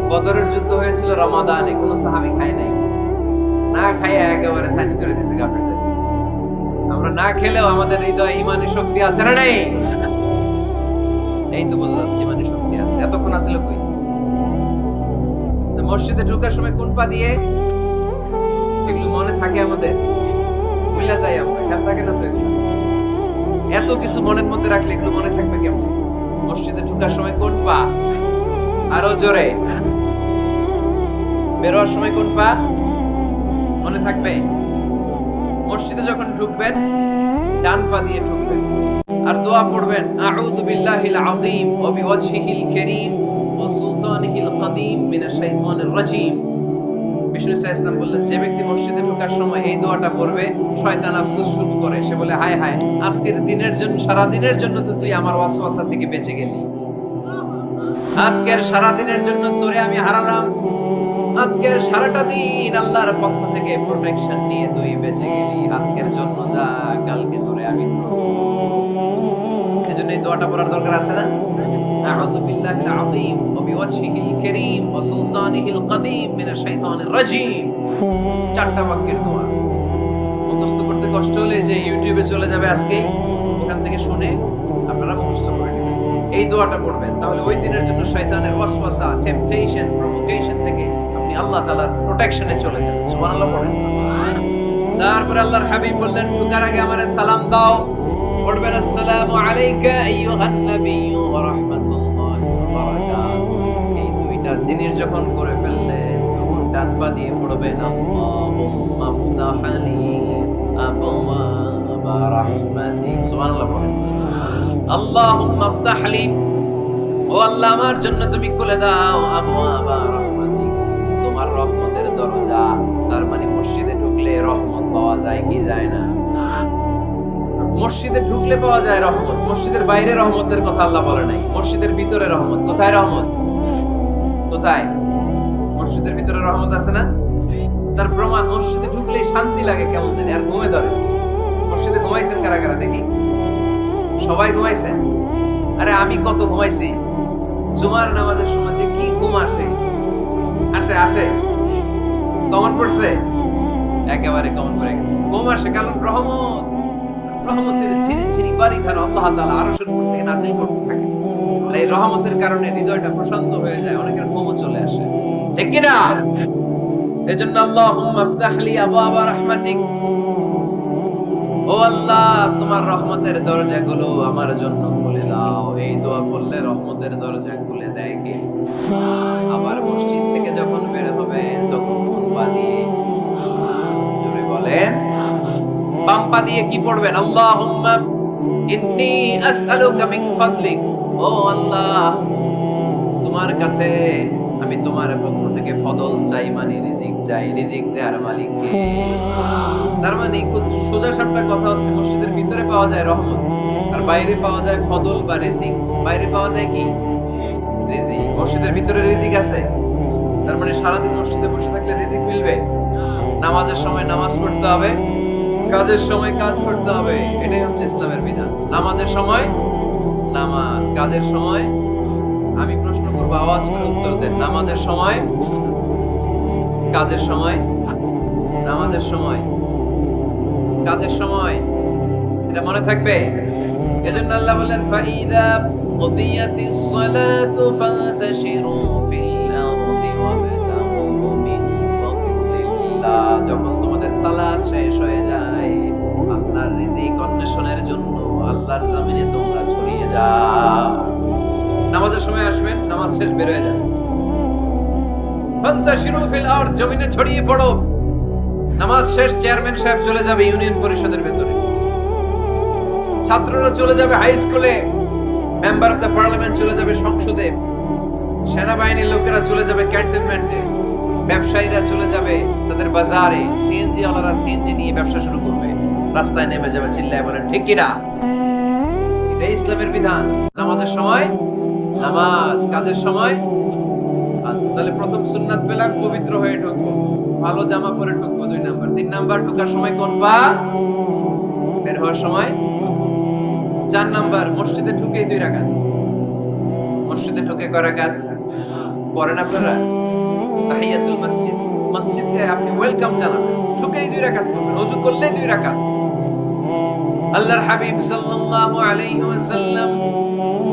বদরের যুদ্ধ হয়েছিল রমাদানে, কোনো সাহাবী খায় নাই, না খাইয়া একেবারে সাইজ করে দিছে কাফেরদের। আমরা না খেলেও আমাদের হৃদয়ে ঈমানি শক্তি আছে না নাই? এই তো বোঝা যাচ্ছে ঈমানি শক্তি আছে। এতক্ষণ আসলে কই? তো মসজিদে ঢোকার সময় কোন পা দিয়ে? এগুলো মনে থাকে আমাদের? ভুলে যাই আমরা, খেয়াল থাকে না তো এগুলো? এত কিছু মনের মধ্যে রাখলে এগুলো মনে থাকবে কেমন? মসজিদে ঢোকার সময় কোন পা? আরো জোরে। বেরোয়ার সময় কোন পা? মনে থাকবে? মসজিদে যখন ঢুকবেন ডান পা দিয়ে ঢুকবেন আর দোয়া পড়বেন, আউযু বিল্লাহিল আযীম ওয়া বিওয়াজহিল কারীম ওয়া সুলতানিহিল কাদীম মিনাশ শাইতানির রাজীম। বিষ্ণু সাল্লাল্লাহু আলাইহি বললেন, যে ব্যক্তি মসজিদে ঢোকার সময় এই দোয়াটা পড়বে, শয়তান আফসোস শুরু করে। সে বলে, হায় হায়, আজকের দিনের জন্য, সারা দিনের জন্য তো তুই আমার ওয়াসওয়াসা থেকে বেঁচে গেলি। আজকের সারা দিনের জন্য তোরে আমি হারালাম। আজকের সারাটা দিন আল্লাহর পক্ষ থেকে প্রোটেকশন নিয়ে তুই বেঁচে গেলি। আজকের জন্য যা, কালকে তোরে আমি ধরবো। এজন্য এই দোয়াটা পড়ার দরকার আছে না? আউযু বিল্লাহিল আযীম ওয়া বিওয়াজহিল কারীম ওয়া সুলতানিহিল কাদীম মিনাশ শাইতানির রাজীম। চারটা বাক্যের দোয়া মুখস্থ করতে কষ্ট হলে যে ইউটিউবে চলে যাবে আজকেই, ওখান থেকে শুনে আপনারা মুখস্থ করে নেবেন, এই দোয়াটা পড়বেন, তাহলে ওই দিনের জন্য শয়তানের ওয়াসওয়াসা, টেম্পটেশন, প্রভোকেশন থেকে আপনি আল্লাহ তাআলার প্রোটেকশনে চলে যাবেন। সুবহানাল্লাহ পড়েন। তারপরে আল্লাহর হাবিব বললেন, ঢোকার আগে আমারে সালাম দাও। পড়বেন, আসসালামু আলাইকা আইয়ুহান নাবিয়্যু ওয়া রাহমাতুল্লাহি ওয়া বারাকাতুহু। এই দুইটা জিনিস যখন করে ফেললেন, তখন ডান পা দিয়ে পড়বেন, আল্লাহুম্মা আফতাহ লি আবওয়াবা রাহমাতিক। সুবহানাল্লাহ পড়েন। আল্লাহুম্মা আফতাহ লি, ও আল্লাহ আমার জন্য তুমি খুলে দাও আবওয়াবা রাহমাতিক, তোমার রহমতের দরজা। তার মানে মসজিদে ঢুকলে রহমত পাওয়া যায় কি যায় না? মসজিদে ঢুকলে পাওয়া যায় রহমত। মসজিদের বাইরে রহমতের কথা আল্লাহ বলে নাই, মসজিদের ভিতরে রহমত। কোথায় রহমত? কোথায়? মসজিদের ভিতরে রহমত আছে না? তার প্রমাণ, মসজিদে ঢুকলেই শান্তি লাগে কেমন জানি, আর ঘুমে ধরে। মসজিদে ঘুমাইছেন কারা কারা দেখি? সবাই ঘুমাইছেন? আরে আমি কত ঘুমাইছি। জুমার নামাজের সময় যে কি ঘুম আসে, আসে আসে কমন পড়ছে, একেবারে কমন পড়ে গেছে। ঘুম আসে কারণ রহমত, রহমতের ঝিরি ঝিরি বাড়ি ধারা আল্লাহ তাআলা আরশের উপর থেকে নাযিল করতে থাকে। আর এই রহমতের কারণে হৃদয়টা প্রশান্ত হয়ে যায়, অনেকের ঘুমও চলে আসে, ঠিক কি না? এজন্য আল্লাহুম্মা আফতাহ লি আবওয়াবা রাহমাতিক, ও আল্লাহ তোমার রহমতের দরজাগুলো আমার জন্য খুলে দাও। এই দোয়া বললে রহমতের দরজা খুলে দেয় কে? আবার মসজিদ থেকে যখন বের হবেন তখন কোন পা দিয়ে? জোরে বলেন। বাম পা দিয়ে কি পড়বেন? আল্লাহুম্মা ইন্নী আসআলুকা মিন ফাদলিক, ও আল্লাহ তোমার কাছে আমি তোমার পক্ষ থেকে ফদল চাই, মানে রিজিক চাই। রিজিক দেওয়ার মালিক কে? তার মানে খুব সোজা সাপটা কথা হচ্ছে, মসজিদের ভিতরে পাওয়া যায় রহমত, আর বাইরে পাওয়া যায় ফদল বা রিজিক। বাইরে পাওয়া যায় কি? রিজিক। মসজিদের ভিতরে রিজিক আছে, তার মানে সারাদিন মসজিদে বসে থাকলে রিজিক মিলবে। নামাজের সময় নামাজ পড়তে হবে, কাজের সময় কাজ করতে হবে, এটাই হচ্ছে ইসলামের বিধান। নামাজের সময় নামাজ, কাজের সময়। আমি প্রশ্ন করবো, আওয়াজ করে উত্তর দেন। নামাজের সময়, কাজের সময়, নামাজের সময়, কাজের সময়, এটা মনে থাকবে। এজন্য আল্লাহ বলেন, ফাইদা কুদিয়াতিস সালাতু ফান্তাশিরু ফিল আরদি ওয়াবতাগু মিন ফাদলিল্লাহ। যখন তোমাদের সালাত শেষ হয়ে যায়, আল্লাহর রিজিক অন্বেষণের জন্য আল্লাহর জমিনে তোমরা ছড়িয়ে যাও। নামাজের সময় আসবেন, নামাজ শেষ বের হয়ে যাবে, ফান্তাশিরু ফিল আরদ, জমিনে ছড়িয়ে পড়ো। নামাজ শেষ, চেয়ারম্যান সাহেব চলে যাবে ইউনিয়ন পরিষদের ভেতরে, ছাত্ররা চলে যাবে হাই স্কুলে, মেম্বার অফ দ্য পার্লামেন্ট চলে যাবে সংসদে, সেনাবাহিনীর লোকেরা চলে যাবে ক্যান্টনমেন্টে, ব্যবসায়ীরা চলে যাবে তাদের বাজারে, সিএনজি ওয়ালারা সিএনজি নিয়ে ব্যবসা শুরু করবে, রাস্তায় নেমে যাবে, চিল্লায় বলেন ঠিক কি না? এটাই ইসলামের বিধান। নামাজের সময় নামাজ, কাজের সময়। আচ্ছা, তাহলে প্রথম সুন্নাত পেলাম, পবিত্র হয়ে ঢুকবো, ভালো জামা পরে ঢুকবো 2 নাম্বার। 3 নাম্বার, ঢোকার সময় কোন পা, বের হওয়ার সময়। 4 নাম্বার, মসজিদে ঢুকেই 2 রাকাত। মসজিদে ঢুকে কয় রাকাত পড়েন আপনারা? তাহিয়াতুল মসজিদ, মসজিদে আপনি ওয়েলকাম জানাবেন, ঢুকেই 2 রাকাত পড়বেন, ওযু করলে 2 রাকাত। আল্লাহর হাবিব সাল্লাল্লাহু আলাইহি ওয়াসাল্লাম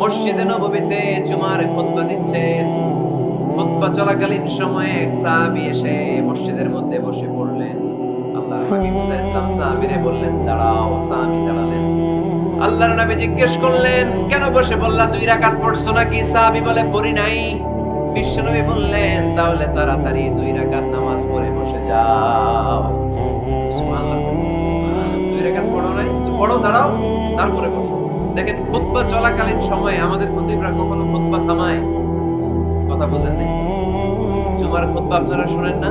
মসজিদে নববীতে জুমার খুতবা দিচ্ছেন। খুতবা চলাকালীন সময়ে এক সাহাবী এসে মসজিদের মধ্যে বসে পড়লেন। আল্লাহর হাবিব সাল্লাল্লাহু আলাইহি ওয়াসাল্লাম সাহাবীরে বললেন দাঁড়াও। সাহাবী দাঁড়ালেন। আল্লাহর নবী জিজ্ঞেস করলেন কেন বসে পড়লা, 2 রাকাত পড়ছো নাকি? সাহাবী বলে পড়ি নাই। বিশ্বনবী বললেন তাহলে তাড়াতাড়ি 2 রাকাত নামাজ পড়ে বসে যাও। সুবহানাল্লাহ। 2 রাকাত পড়ো নাই তো পড়ো, দাঁড়াও, তারপরে বসো। দেখেন খুতবা চলাকালীন সময়ে আমাদের খতিবরা কখনো খুতবা থামায়? কথা বুঝেন নাই? জুমার খুতবা আপনারা শুনেন না?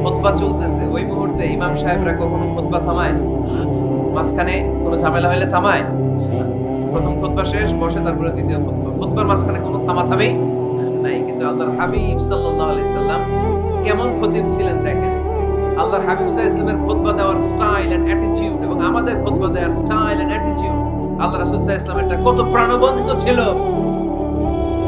খুতবা চলতেছে, ওই মুহূর্তে ইমাম সাহেবরা কখনো খুতবা থামায়? মাঝখানে কোনো ঝামেলা হলে থামায়? প্রথম খুতবা শেষ, বসে, তারপরে দ্বিতীয় খুতবা। খুতবার মাঝখানে কোনো থামাথামি নাই। কিন্তু আল্লাহর হাবিব সাল্লাল্লাহু আলাইহি সাল্লাম কেমন খতিব ছিলেন দেখেন। আল্লাহর হাবিব সাল্লাল্লাহু আলাইহি সাল্লামের খুতবা দেওয়ার স্টাইল এন্ড অ্যাটিটিউড এবং আমাদের খুতবা দেওয়ার স্টাইল এন্ড অ্যাটিটিউড, আল্লাহ রাসূল সাল্লাল্লাহু আলাইহি সাল্লামেরটা কত প্রাণবন্ত ছিল।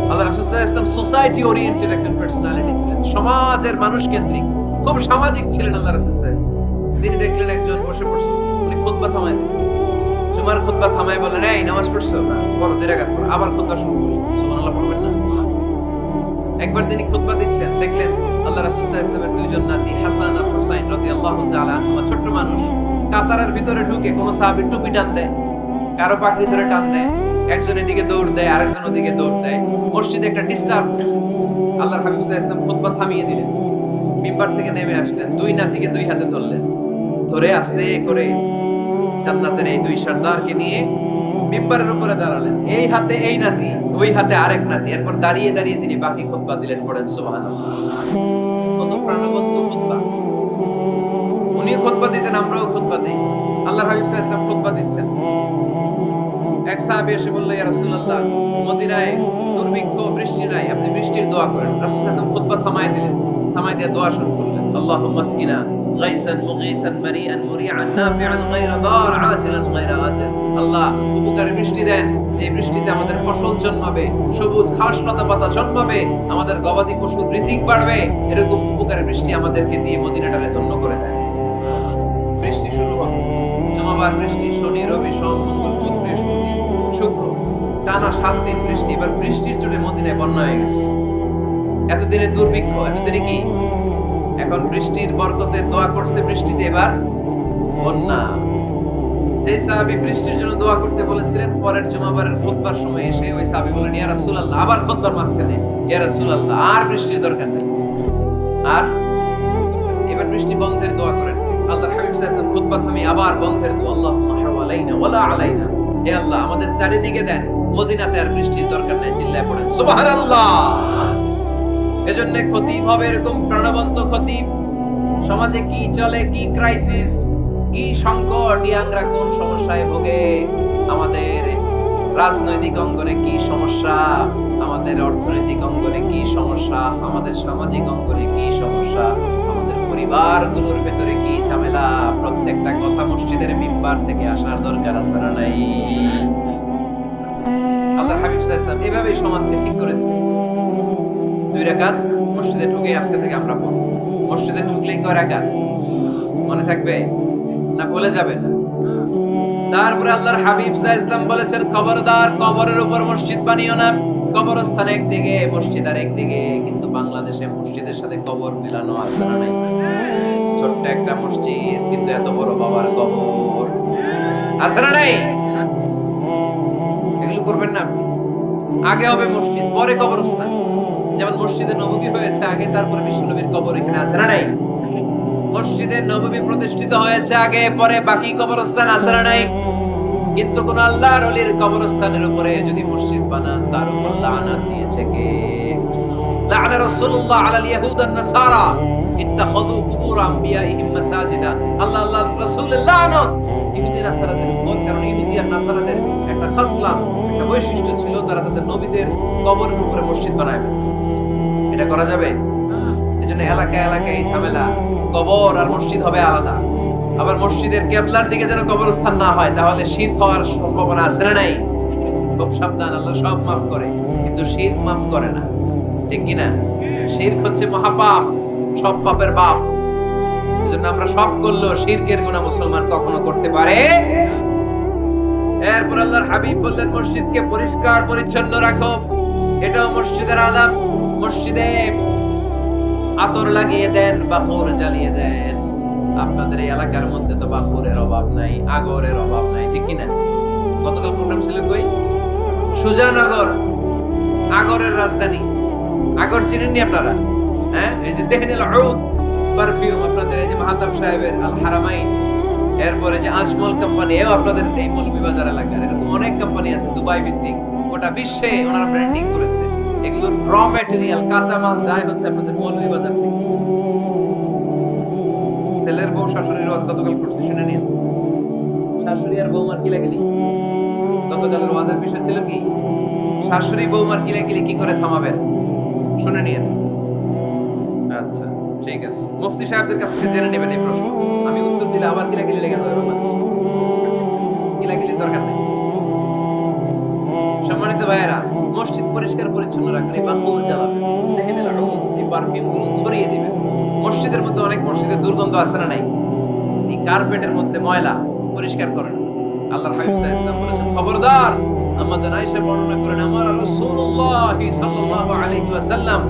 আল্লাহ রাসূল সাল্লাল্লাহু আলাইহি সাল্লাম সোসাইটি ওরিয়েন্টেড একজন পার্সোনালিটি ছিলেন, সমাজের মানুষ কেন্দ্রিক, খুব সামাজিক ছিলেন আল্লাহ রাসূল সাল্লাল্লাহু আলাইহি সাল্লাম। তিনি দেখলেন একজন বসে পড়ছে, উনি খুতবা থামায় দিলেন। জুমার খুতবা থামায় বললেন, এই নামাজ পড়ছো না, পড়ো 2 রাকাত পড়ো। আবার খুতবা শুরু করলেন, সুবহানাল্লাহ পড়বেন না? একবার তিনি খুতবা দিচ্ছেন, দেখলেন আল্লাহ রাসূল সাল্লাল্লাহু আলাইহি ওয়াসাল্লামের 2 জন নাতি হাসান আর হুসাইন রাদিয়াল্লাহু তাআলা আনহুমা, ছোট্ট মানুষ, কাতারের ভিতরে ঢুকে কোন সাহাবী টুপি টান দেয়, কারো পাগড়ি ধরে টান দেয়, একজন এদিকে দৌড় দেয়, আরেকজন ওদিকে দৌড় দেয়। মসজিদে একটা ডিস্টার্ব হচ্ছে। আল্লাহর হাবিব সাল্লাল্লাহু আলাইহি ওয়াসাল্লাম খুতবা থামিয়ে দিলেন, মিম্বার থেকে নেমে আসলেন, 2 নাতিকে 2 হাতে ধরলেন, ধরে আস্তে করে জান্নাতের এই 2 সর্দারকে নিয়ে মিম্বারের উপরে দাঁড়ালেন। এই হাতে এই নাতি, ওই হাতে আরেক নাতি। এরপর দাঁড়িয়ে দাঁড়িয়ে তিনি বাকি খুতবা দিলেন। পড়েন সুবহানাল্লাহ। কত প্রাণবন্ত খুতবা। উনিও খুতবা দিতেন, আমরাও খুতবা দেই। আল্লাহর হাবিব সাল্লাল্লাহু আলাইহি ওয়াসাল্লাম খুতবা দিচ্ছেন। এক সাহাবী এসে বলল, ইয়া রাসূলুল্লাহ, মদিনায় দুর্ভিক্ষ, বৃষ্টি নাই, আপনি বৃষ্টির দোয়া করেন। রাসূল সাল্লাল্লাহু আলাইহি ওয়াসাল্লাম খুতবা থামায় দিলেন, থামায় দিয়ে দোয়া শুরু করলেন। আল্লাহুম্মা আসকিনা গাইসান মুগীসান মারিআন মুরিআন নাফিআন গায়রা দার আজিলান গায়রা আজিল। আল্লাহ, উপকারী বৃষ্টি দেন, যে বৃষ্টিতে আমাদের ফসল জন্মাবে, সবুজ ঘাস লতা পাতা জন্মাবে, আমাদের গবাদি পশুর রিজিক বাড়বে। এরকম উপকারী বৃষ্টি আমাদেরকে দিয়ে মদিনাটারে ধন্য করে দেন। বৃষ্টি শুরু হলো, জুমাবার বৃষ্টি, শনি রবি সোম মঙ্গল বুধ বৃহস্পতি শুক্র, টানা 7 দিন বৃষ্টি। এবার বৃষ্টির জন্য মদিনায় বন্যা হয়ে গেছে। এতদিনে দুর্ভিক্ষ, এতদিনে কি, এখন বৃষ্টির বরকতে দোয়া করছে, বৃষ্টিতে এবার বন্যা। যে সাহাবী বৃষ্টির জন্য দোয়া করতে বলেছিলেন, পরের জুমাবারের খুতবার সময় এসে ওই সাহাবী বলেন, ইয়া রাসূলুল্লাহ, আবার খুতবার মাঝখানে, ইয়া রাসূলুল্লাহ, আর বৃষ্টির দরকার নেই, আর এবার বৃষ্টি বন্ধের দোয়া করেন। আল্লাহর হাবিব সাল্লাল্লাহু আলাইহি ওয়াসাল্লাম খুতবা থামিয়ে আবার বন্ধের দোয়া, আল্লাহুম্মা হাওয়ালাইনা ওয়ালা আলাইনা। হে আল্লাহ, আমাদের চারিদিকে দেন, মদিনাতে আর বৃষ্টির দরকার নেই। চিল্লায় পড়েন সুবহানাল্লাহ। এজন্য খতিব হবে এরকম প্রাণবন্ত খতিব। সমাজে কি চলে, কি ক্রাইসিস, কি সংকট, ইয়াংরা কোন সমস্যায় ভোগে, আমাদের রাজনৈতিক অঙ্গনে কি সমস্যা, আমাদের অর্থনৈতিক অঙ্গনে কি সমস্যা, আমাদের সামাজিক অঙ্গনে কি সমস্যা, আমাদের পরিবারগুলোর ভেতরে কি ঝামেলা, প্রত্যেকটা কথা মসজিদের মিম্বার থেকে আসার দরকার আছে না নাই? আল্লাহর হাবিব সাল্লাল্লাহু আলাইহি ওয়াসাল্লাম এভাবেই সমাজকে ঠিক করে দিতেন। 2 রাকাত মসজিদে ঢুকে আজকে থেকে আমরা পড়ব। মসজিদে ঢুকলেই কয় রাকাত মনে থাকবে না ভুলে যাবেন? তারপরে আল্লাহর হাবিব সাল্লাল্লাহু আলাইহি ওয়াসাল্লাম বলেছেন, খবরদার কবরের উপর মসজিদ বানিও না। কবরস্থান একদিকে, মসজিদ আর একদিকে। কিন্তু বাংলাদেশে মসজিদের সাথে কবর মিলানো আছে না নাই? ছোট্ট একটা মসজিদ, কিন্তু এত বড় বাবার কবর আছে না নাই? এগুলো করবেন না আপনি। আগে হবে মসজিদ, পরে কবরস্থান। যেমন মসজিদে নববী হয়েছে আগে, তারপরে বিশ্বনবীর কবর এখানে আছে না নাই? মসজিদে নববী প্রতিষ্ঠিত হয়েছে আগে, পরে বাকি কবরস্থান আছে না নাই? কিন্তু কোন আল্লাহর ওলির কবরস্থানের উপরে যদি মসজিদ বানান, তার উপর লানাত দিয়েছে কে? লাআনা রাসূলুল্লাহ আলাল ইয়াহুদ ওয়ান নাসারা ইত্তাখাযু কুবুর আমবিয়াইহিম মাসাজিদা। আল্লাহর রাসূলের লানত ইহুদি নাসারাদের উপর। কারণ ইহুদি আর নাসারাদের একটা খাসলাত, একটা বৈশিষ্ট্য ছিল, তারা তাদের নবীদের কবরের উপরে মসজিদ বানায় ফেলত। এটা করা যাবে? এজন্য এলাকায় এলাকায় এই ঝামেলা, কবর আর মসজিদ হবে আলাদা। আবার মসজিদের কিবলার দিকে যেন কবরস্থান না হয়, তাহলে শিরক হওয়ার সম্ভাবনা আছে না নাই? খুব সাবধান, আল্লাহ সব মাফ করে কিন্তু শিরক মাফ করে না, ঠিক কি না? শিরক হচ্ছে মহাপাপ, সব পাপের বাপ। এজন্য আমরা সব করলেও শিরকের গুনাহ মুসলমান কখনো করতে পারে। এরপর আল্লাহর হাবিব বললেন, মসজিদকে পরিষ্কার পরিচ্ছন্ন রাখো, এটাও মসজিদের আদাব। মসজিদে আতর লাগিয়ে দেন, বাখুর জ্বালিয়ে দেন। আপনাদের এই এলাকার মধ্যে তো বাখুরের অভাব নাই, আগরের অভাব নাই, ঠিক কিনা? গতকাল প্রোগ্রাম ছিল কই? সুজানগর, আগরের রাজধানী। আগর চিনেননি আপনারা? হ্যাঁ, এই যে দেহনিল উদ পারফিউম, আপনাদের এই যে মাহতাব সাহেবের আল হারামাইন, এরপরে যে আজমল কোম্পানি, এও আপনাদের এই মৌলভীবাজার এলাকার। এরকম অনেক কোম্পানি আছে দুবাই ভিত্তিক, গোটা বিশ্বে ওনারা ব্র্যান্ডিং করেছে। এগুলোর র ম্যাটেরিয়াল, কাঁচামাল যায় হচ্ছে আপনাদের মৌলভীবাজার থেকে। ছেলের বউ শাশুড়ির ওয়াজ গতকাল করছি, শুনে নিন। শাশুড়ি আর বৌমার কিলাকিলি, গতকালের ওয়াজের বিষয় ছিল কি? শাশুড়ি বৌমার কিলাকিলি কি করে থামাবেন, শুনে নিন। আচ্ছা ঠিক আছে, মুফতি সাহেবদের কাছ থেকে জেনে নেবেন এই প্রশ্ন। আমি উত্তর দিলে আবার কিলাকিলি লেগে যাবে, কিলাকিলির দরকার নেই। সম্মানিত ভাইয়েরা, মসজিদ পরিষ্কার পরিচ্ছন্ন রাখলে বাখুর জ্বালাবেন, দেহনিল উদ, এই পারফিউম গুলো ছড়িয়ে দিবেন। মসজিদের মধ্যে অনেক মসজিদের দুর্গন্ধ আছে না নাই? এই কার্পেটের মধ্যে ময়লা পরিষ্কার করেন। আল্লাহর হাবিব সাল্লাল্লাহু আলাইহি ওয়াসাল্লাম বলেছেন, খবরদার। আম্মা জান আয়েশা বর্ণনা করেন, আমার রাসূলুল্লাহ সাল্লাল্লাহু আলাইহি ওয়াসাল্লাম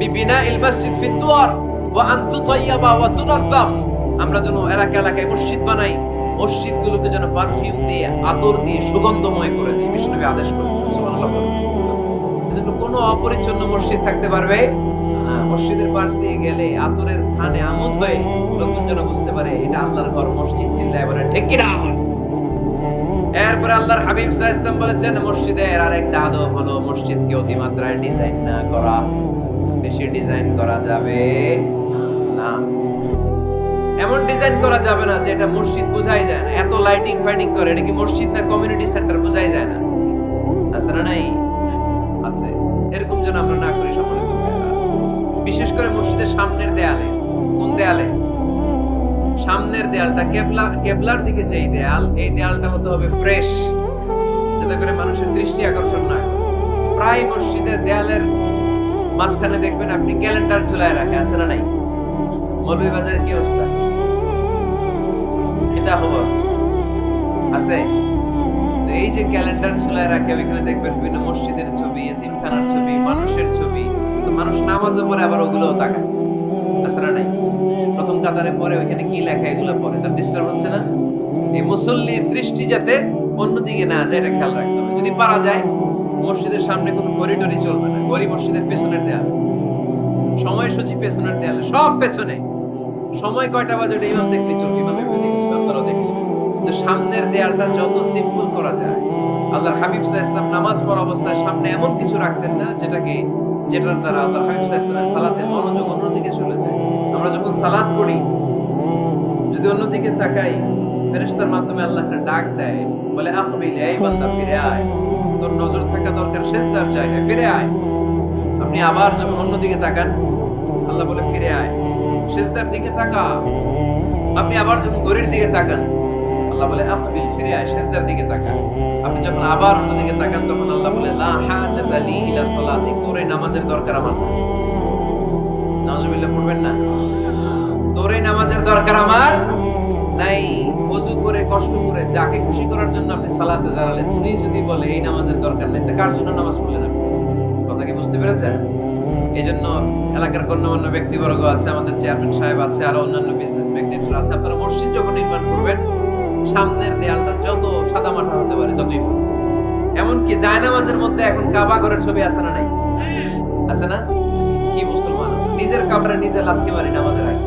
বিবিনাইল মসজিদ ফি দুয়ার ওয়া আন তুতাইয়াবা ওয়া তুনাযাফ, আমরা যেন এলাকায় মসজিদ বানাই, মসজিদগুলোকে যেন পারফিউম দিয়ে, আতর দিয়ে সুগন্ধময় করে দিই। বিষ্ণুনবী আদেশ করেছেন, সুবহানাল্লাহ। এজন্য কোনো অপরিচ্ছন্ন মসজিদ থাকতে পারবে না। মসজিদের পাশ দিয়ে গেলে আতরের ঘ্রাণে আমোদ হয়ে লোকজন যেন বুঝতে পারে এটা আল্লাহর ঘর, মসজিদ। চিল্লায় বলে ঠিক কি না? এরপরে আল্লাহর হাবিব সাল্লাল্লাহু আলাইহি ওয়াসাল্লাম বলেছেন, মসজিদের আরেকটা আদব হলো মসজিদকে অতিমাত্রায় ডিজাইন না করা। বেশি ডিজাইন করা যাবে না। এমন ডিজাইন করা যাবে না যে এটা মসজিদ বোঝাই যায় না। এত লাইটিং ফাইটিং করে, এটা কি মসজিদ না কমিউনিটি সেন্টার বোঝাই যায় না। আছে না? নাই আছে। এরকম যেন আমরা না করি সম্মানিত ভাইরা। বিশেষ করে মসজিদের সামনের দেয়ালে। কোন দেয়ালে? সামনের দেয়ালটা কেবলার দিকে যেই দেয়াল, এই দেয়ালটা হতে হবে ফ্রেশ, যাতে করে মানুষের দৃষ্টি আকর্ষণ না করে। প্রায় মসজিদের দেয়ালের মাঝখানে দেখবেন আপনি ক্যালেন্ডার ঝুলায় রাখে, আছে না নাই? মৌলভীবাজারের কি অবস্থা? এটা খবর আছে? তো এই যে ক্যালেন্ডার ঝুলায় রাখে, ওইখানে দেখবেন বিভিন্ন মসজিদের ছবি, এতিমখানার ছবি, মানুষের ছবি। তো মানুষ নামাজও পড়ে, আবার ওগুলোও তাকায়, আছে না নাই? প্রথম কাতারে পরে ওইখানে কি লেখা এগুলো পড়ে, তার ডিস্টার্ব হচ্ছে না? এই মুসল্লির দৃষ্টি যাতে অন্যদিকে না যায়, এটা খেয়াল রাখতে হবে। যদি পারা যায়, মসজিদের সামনে কোনো করিডোরই চলবে না। গড়ি মসজিদের পেছনের দেয়াল, সময়সূচি পেছনের দেয়ালে, সব পেছনে। সময় কয়টা বাজে ওটা ইমাম দেখলে চলবে, ইমাম আপনারাও দেখবেন। কিন্তু সামনের দেয়ালটা যত সিম্পল করা যায়। আল্লাহর হাবিব সাল্লাল্লাহু আলাইহি ওয়াসাল্লাম নামাজ পড়া অবস্থায় সামনে এমন কিছু রাখতেন না যেটার দ্বারা আল্লাহর হাবিব সাল্লাল্লাহু আলাইহি ওয়াসাল্লামের সালাতে মনোযোগ অন্যদিকে চলে যায়। আমরা যখন সালাত করি, যদি অন্যদিকে তাকাই, ফেরেশতার মাধ্যমে আল্লাহ একটা ডাক দেয়, বলে আকবিল, এই বান্দা ফিরে আয়, তোর নজর থাকা দরকার সিজদার জায়গায়, ফিরে আয়। আপনি আবার যখন অন্যদিকে তাকান, আল্লাহ বলে ফিরে আয়, সিজদার দিকে তাকা। আপনি আবার যখন ঘড়ির দিকে তাকান, আল্লাহ বলে আকবিল, ফিরে আয়, সিজদার দিকে তাকা। আপনি যখন আবার অন্যদিকে তাকান, তখন আল্লাহ বলে লা হাজাতা লি ইলা সালাতি, তোর এই নামাজের দরকার আমার নাই। নাউজুবিল্লাহ পড়বেন না? তোর এই নামাজের দরকার আমার নাই। ওযু করে কষ্ট করে যাকে খুশি করার জন্য আপনি সালাতে দাঁড়ালেন, উনি যদি বলে এই নামাজের দরকার নেই, তা কার জন্য নামাজ পড়লেন আপনি? কথা কি বুঝতে পেরেছেন? এই জন্য এলাকার গণ্যমান্য ব্যক্তিবর্গ আছে, আমাদের চেয়ারম্যান সাহেব আছে, আর অন্যান্য বিজনেস ম্যাগনেটরা আছে, আপনারা মসজিদ যখন নির্মাণ করবেন, সামনের দেয়ালটা যত সাদামাটা হতে পারে ততই ভালো। এমনকি জায়নামাজের মধ্যে এখন কাবা ঘরের ছবি আছে না নাই? আছে না? কি মুসলমান নিজের কাবারে নিজে লাথি মারি নামাজের আগে,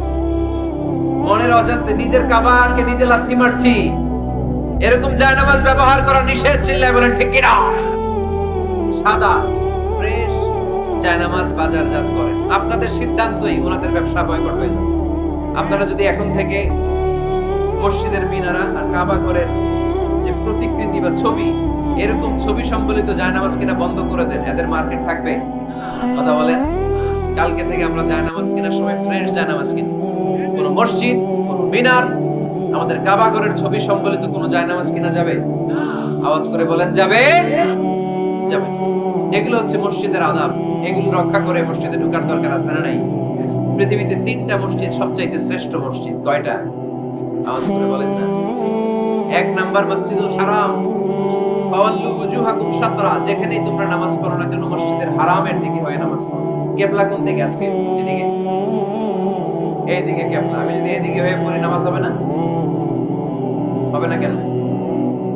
মনের অজান্তে নিজের কাবাকে নিজে লাথি মারছি। এরকম জায়নামাজ ব্যবহার করা নিষেধ। চিল্লায় বলেন ঠিক কি না? সাদা ফ্রেশ জায়নামাজ বাজারজাত করেন, আপনাদের সিদ্ধান্তই ওনাদের ব্যবসা বয়কট হয়ে যাবে। আপনারা যদি এখন থেকে মসজিদের মিনারা আর কাবা ঘরের যে প্রতিকৃতি বা ছবি, এরকম ছবি সম্বলিত জায়নামাজ কিনা বন্ধ করে দেন, এদের মার্কেট থাকবে? কথা বলেন। কালকে থেকে আমরা জায়নামাজ কেনার সময় ফ্রেশ জায়নামাজ কিনি। কোন মসজিদ, কোন মিনার, আমাদের কাবা ঘরের ছবি সম্বলিত কোন জায়নামাজ কিনা যাবে? আওয়াজ করে বলেন যাবে? যাবে। এগুলো হচ্ছে মসজিদের আদাব। এগুলো রক্ষা করে মসজিদে ঢোকার দরকার আছে না নাই? পৃথিবীতে 3টা মসজিদ সবচাইতে শ্রেষ্ঠ মসজিদ। কয়টা? আওয়াজ করে বলেন না। 1 নাম্বার মসজিদুল হারাম, ফাওয়াল্লু উজুহাকুম শাতরা, যেখানেই তোমরা নামাজ পড়ো না কেন মসজিদের হারামের দিকে হয়ে নামাজ পড়ো। কিবলা কোন দিকে আজকে? এদিকে। এইদিকে কিবলা। আমি যদি এদিকে হয়ে পড়ি, নামাজ হবে না? হবে না কেন?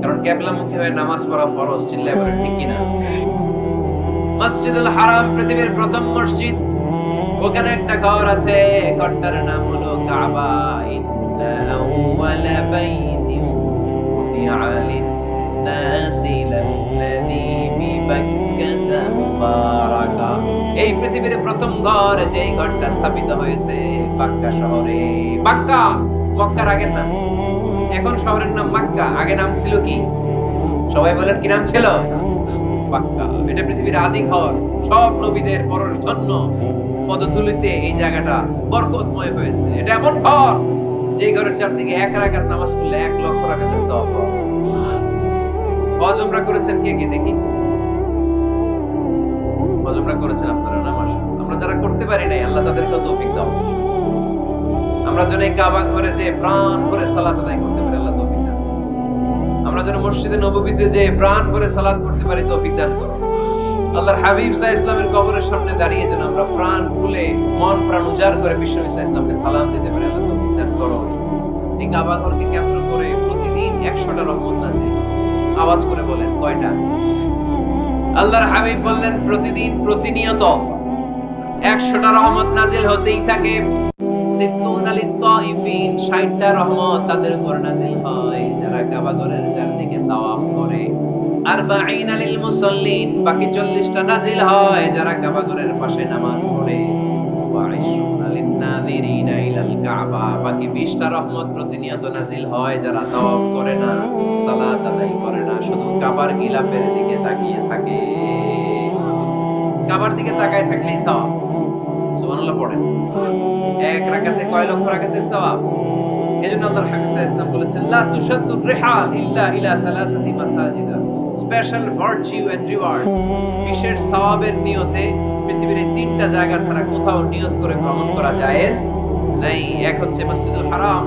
কারণ কিবলামুখী হয়ে নামাজ পড়া ফরজ। চিল্লায় বলেন ঠিক কি না? মসজিদুল হারাম পৃথিবীর প্রথম মসজিদ। ওখানে একটা ঘর আছে, ঘরটার নাম হলো কাবা। ইন্না আউওয়ালা বাইতিন উদিআ লিন-নাসি লাল্লাযী বিবাক্কাতা মুবারাকা। এই পৃথিবীর প্রথম ঘর, যেই ঘরটা স্থাপিত হয়েছে বাক্কা শহরে। বাক্কা মক্কার আগের নাম, এখন শহরের নাম মক্কা। আগে নাম ছিল কি? সবাই বলেন কি নাম ছিল? মক্কা। এটা পৃথিবীর আদি ঘর। সব নবীদের পরশধন্য পদধূলিতে এই জায়গাটা বরকতময় হয়েছে। এটা এমন ঘর, যে ঘরের চারদিকে 1 রাকাত নামাজ পড়লে 1 লক্ষ রাকাতের সওয়াব পাওয়া যায়। হজ উমরা করেছেন কে কে দেখি? হজ উমরা করেছেন আপনারা না? মাশাআল্লাহ। আমরা যারা করতে পারি নাই, আল্লাহ তাদেরকে তৌফিক দাও। আমরা যেন এই কাবা ঘরে যে প্রাণ ভরে সালাত আদায় করতে পারি, আল্লাহ তৌফিক দান। আমরা যেন মসজিদে নববীতে যে প্রাণ ভরে সালাত করতে পারি, তৌফিক দান করো। আল্লাহর হাবিব সাল্লাল্লাহু আলাইহি ইসলামের কবরের সামনে দাঁড়িয়ে যেন আমরা প্রাণ খুলে মন প্রাণ উজাড় করে বিশ্ব নবী সাল্লাল্লাহু আলাইহি ইসলামকে সালাম দিতে পারি, আল্লাহ তৌফিক দান করো। এই কাবা ঘরকে কেন্দ্র করে প্রতিদিন 100টা রহমত নাজিল। আওয়াজ করে বলেন কয়টা? আল্লাহর হাবিব বললেন প্রতিদিন প্রতিনিয়ত 100টা রহমত নাজিল হতেই থাকে। সিত্তুনা লিত-তাইফিন, 60টা রহমত তাদের উপর নাজিল হয় যারা কাবা ঘরের চারদিকে তাওয়াফ করে। আরবাঈনা লিল মুসাল্লিন, বাকি 40টা নাজিল হয় যারা কাবা ঘরের পাশে নামাজ পড়ে। ওয়া 20 লিন-নাযিরিনা ইলাল কাবা, বাকি 20টা রহমত প্রতিনিয়ত নাজিল হয় যারা তাওয়াফ করে না, সালাত আদায় করে না, শুধু কাবার গিলাফের দিকে তাকিয়ে থাকে। কাবার দিকে তাকায় থাকলেই সওয়াব। সুবহানাল্লাহ পড়েন। এক রাকাতে কয় লক্ষ রাকাতের সওয়াব। এজন্য আল্লাহর হাবিব সাল্লাল্লাহু আলাইহি ওয়াসাল্লাম বলেছেন, লা তুশাদ্দু রিহাল ইল্লা ইলা সালাসাতি মাসাজিদ, স্পেশাল ভার্চু এন্ড রিওয়ার্ড। বিশেষ সওয়াবের নিয়তে পৃথিবীর এই 3টা জায়গা ছাড়া কোথাও নিয়ত করে ভ্রমণ করা জায়েজ নাই। এক হচ্ছে মসজিদুল হারাম,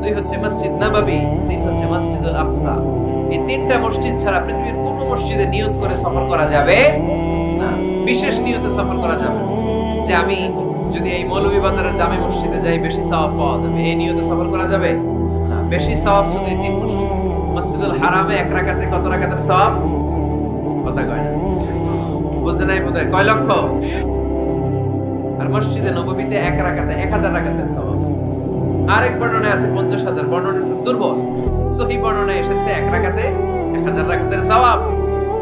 2 হচ্ছে মসজিদ নববী, 3 হচ্ছে মসজিদুল আকসা। এই 3টা মসজিদ ছাড়া পৃথিবীর কোনো মসজিদে নিয়ত করে সফর করা যাবে না। বিশেষ নিয়তে সফর করা যাবে না, যে আমি যদি এই মৌলভীবাজারের জামে মসজিদে যাই বেশি সওয়াব পাওয়া যাবে, এই নিয়তে সফর করা যাবে না। বেশি সওয়াব শুধু এই 3 মসজিদ। মসজিদুল হারামে এক রাকাতে কত রাকাতের সওয়াব? কথা কয় না, বুঝে নাই বোধহয়। কয় লক্ষ? আর মসজিদে নববীতে এক রাকাতে 1000 রাকাতের সওয়াব। আরেক বর্ণনায় আছে 50,000, বর্ণনাটা দুর্বল। সহিহ বর্ণনায় এসেছে এক রাকাতে 1000 রাকাতের সওয়াব।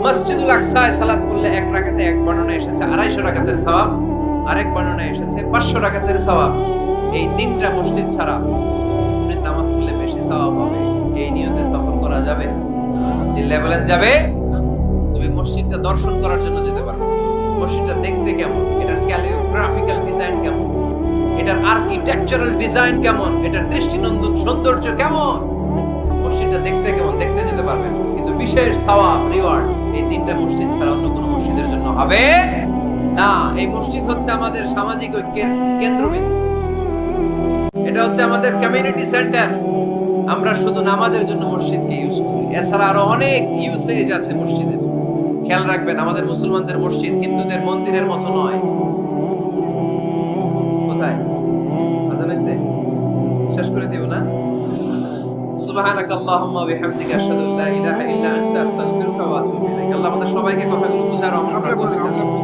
মসজিদুল আকসায় সালাত করলে এক রাকাতে, এক বর্ণনায় এসেছে 250 রাকাতের সওয়াব, আরেক বর্ণনায় এসেছে 500 রাকাতের সওয়াব। এই 3টা মসজিদ ছাড়া নামাজ পড়লে বেশি সওয়াব হবে। এই নিয়তে সফর করা যাবে? চিল্লায় বলেন যাবে। তুমি মসজিদটা দর্শন করার জন্য যেতে পারো। মসজিদটা দেখতে কেমন, এটার ক্যালিগ্রাফিক্যাল ডিজাইন কেমন, এটার আর্কিটেকচারাল ডিজাইন কেমন, এটার দৃষ্টিনন্দন সৌন্দর্য কেমন, মসজিদটা দেখতে কেমন, দেখতে যেতে পারবেন। কিন্তু বিশেষ সওয়াব রিওয়ার্ড এই 3টা মসজিদ ছাড়া অন্য কোনো মসজিদের জন্য হবে না। এই মসজিদ হচ্ছে আমাদের সামাজিক ঐক্যের কেন্দ্রবিন্দু, এটা হচ্ছে আমাদের কমিউনিটি সেন্টার। আমরা শুধু নামাজের জন্য মসজিদকে ইউজ করি, এছাড়া আরো অনেক ইউসেজ আছে মসজিদের। খেয়াল রাখবেন, আমাদের মুসলমানদের মসজিদ হিন্দুদের মন্দিরের মতো নয়। কোথায় আজান হইছে? শেষ করে দিব না? সুবহানাকাল্লাহুম্মা ওয়া বিহামদিকা আশহাদু আল্লা ইলাহা ইল্লা আনতা আস্তাগফিরুকা ওয়া আতুবু ইলাইক। আল্লাহ আমাদের সবাইকে কথাগুলো বুঝার আমল করার তৌফিক দান করুন।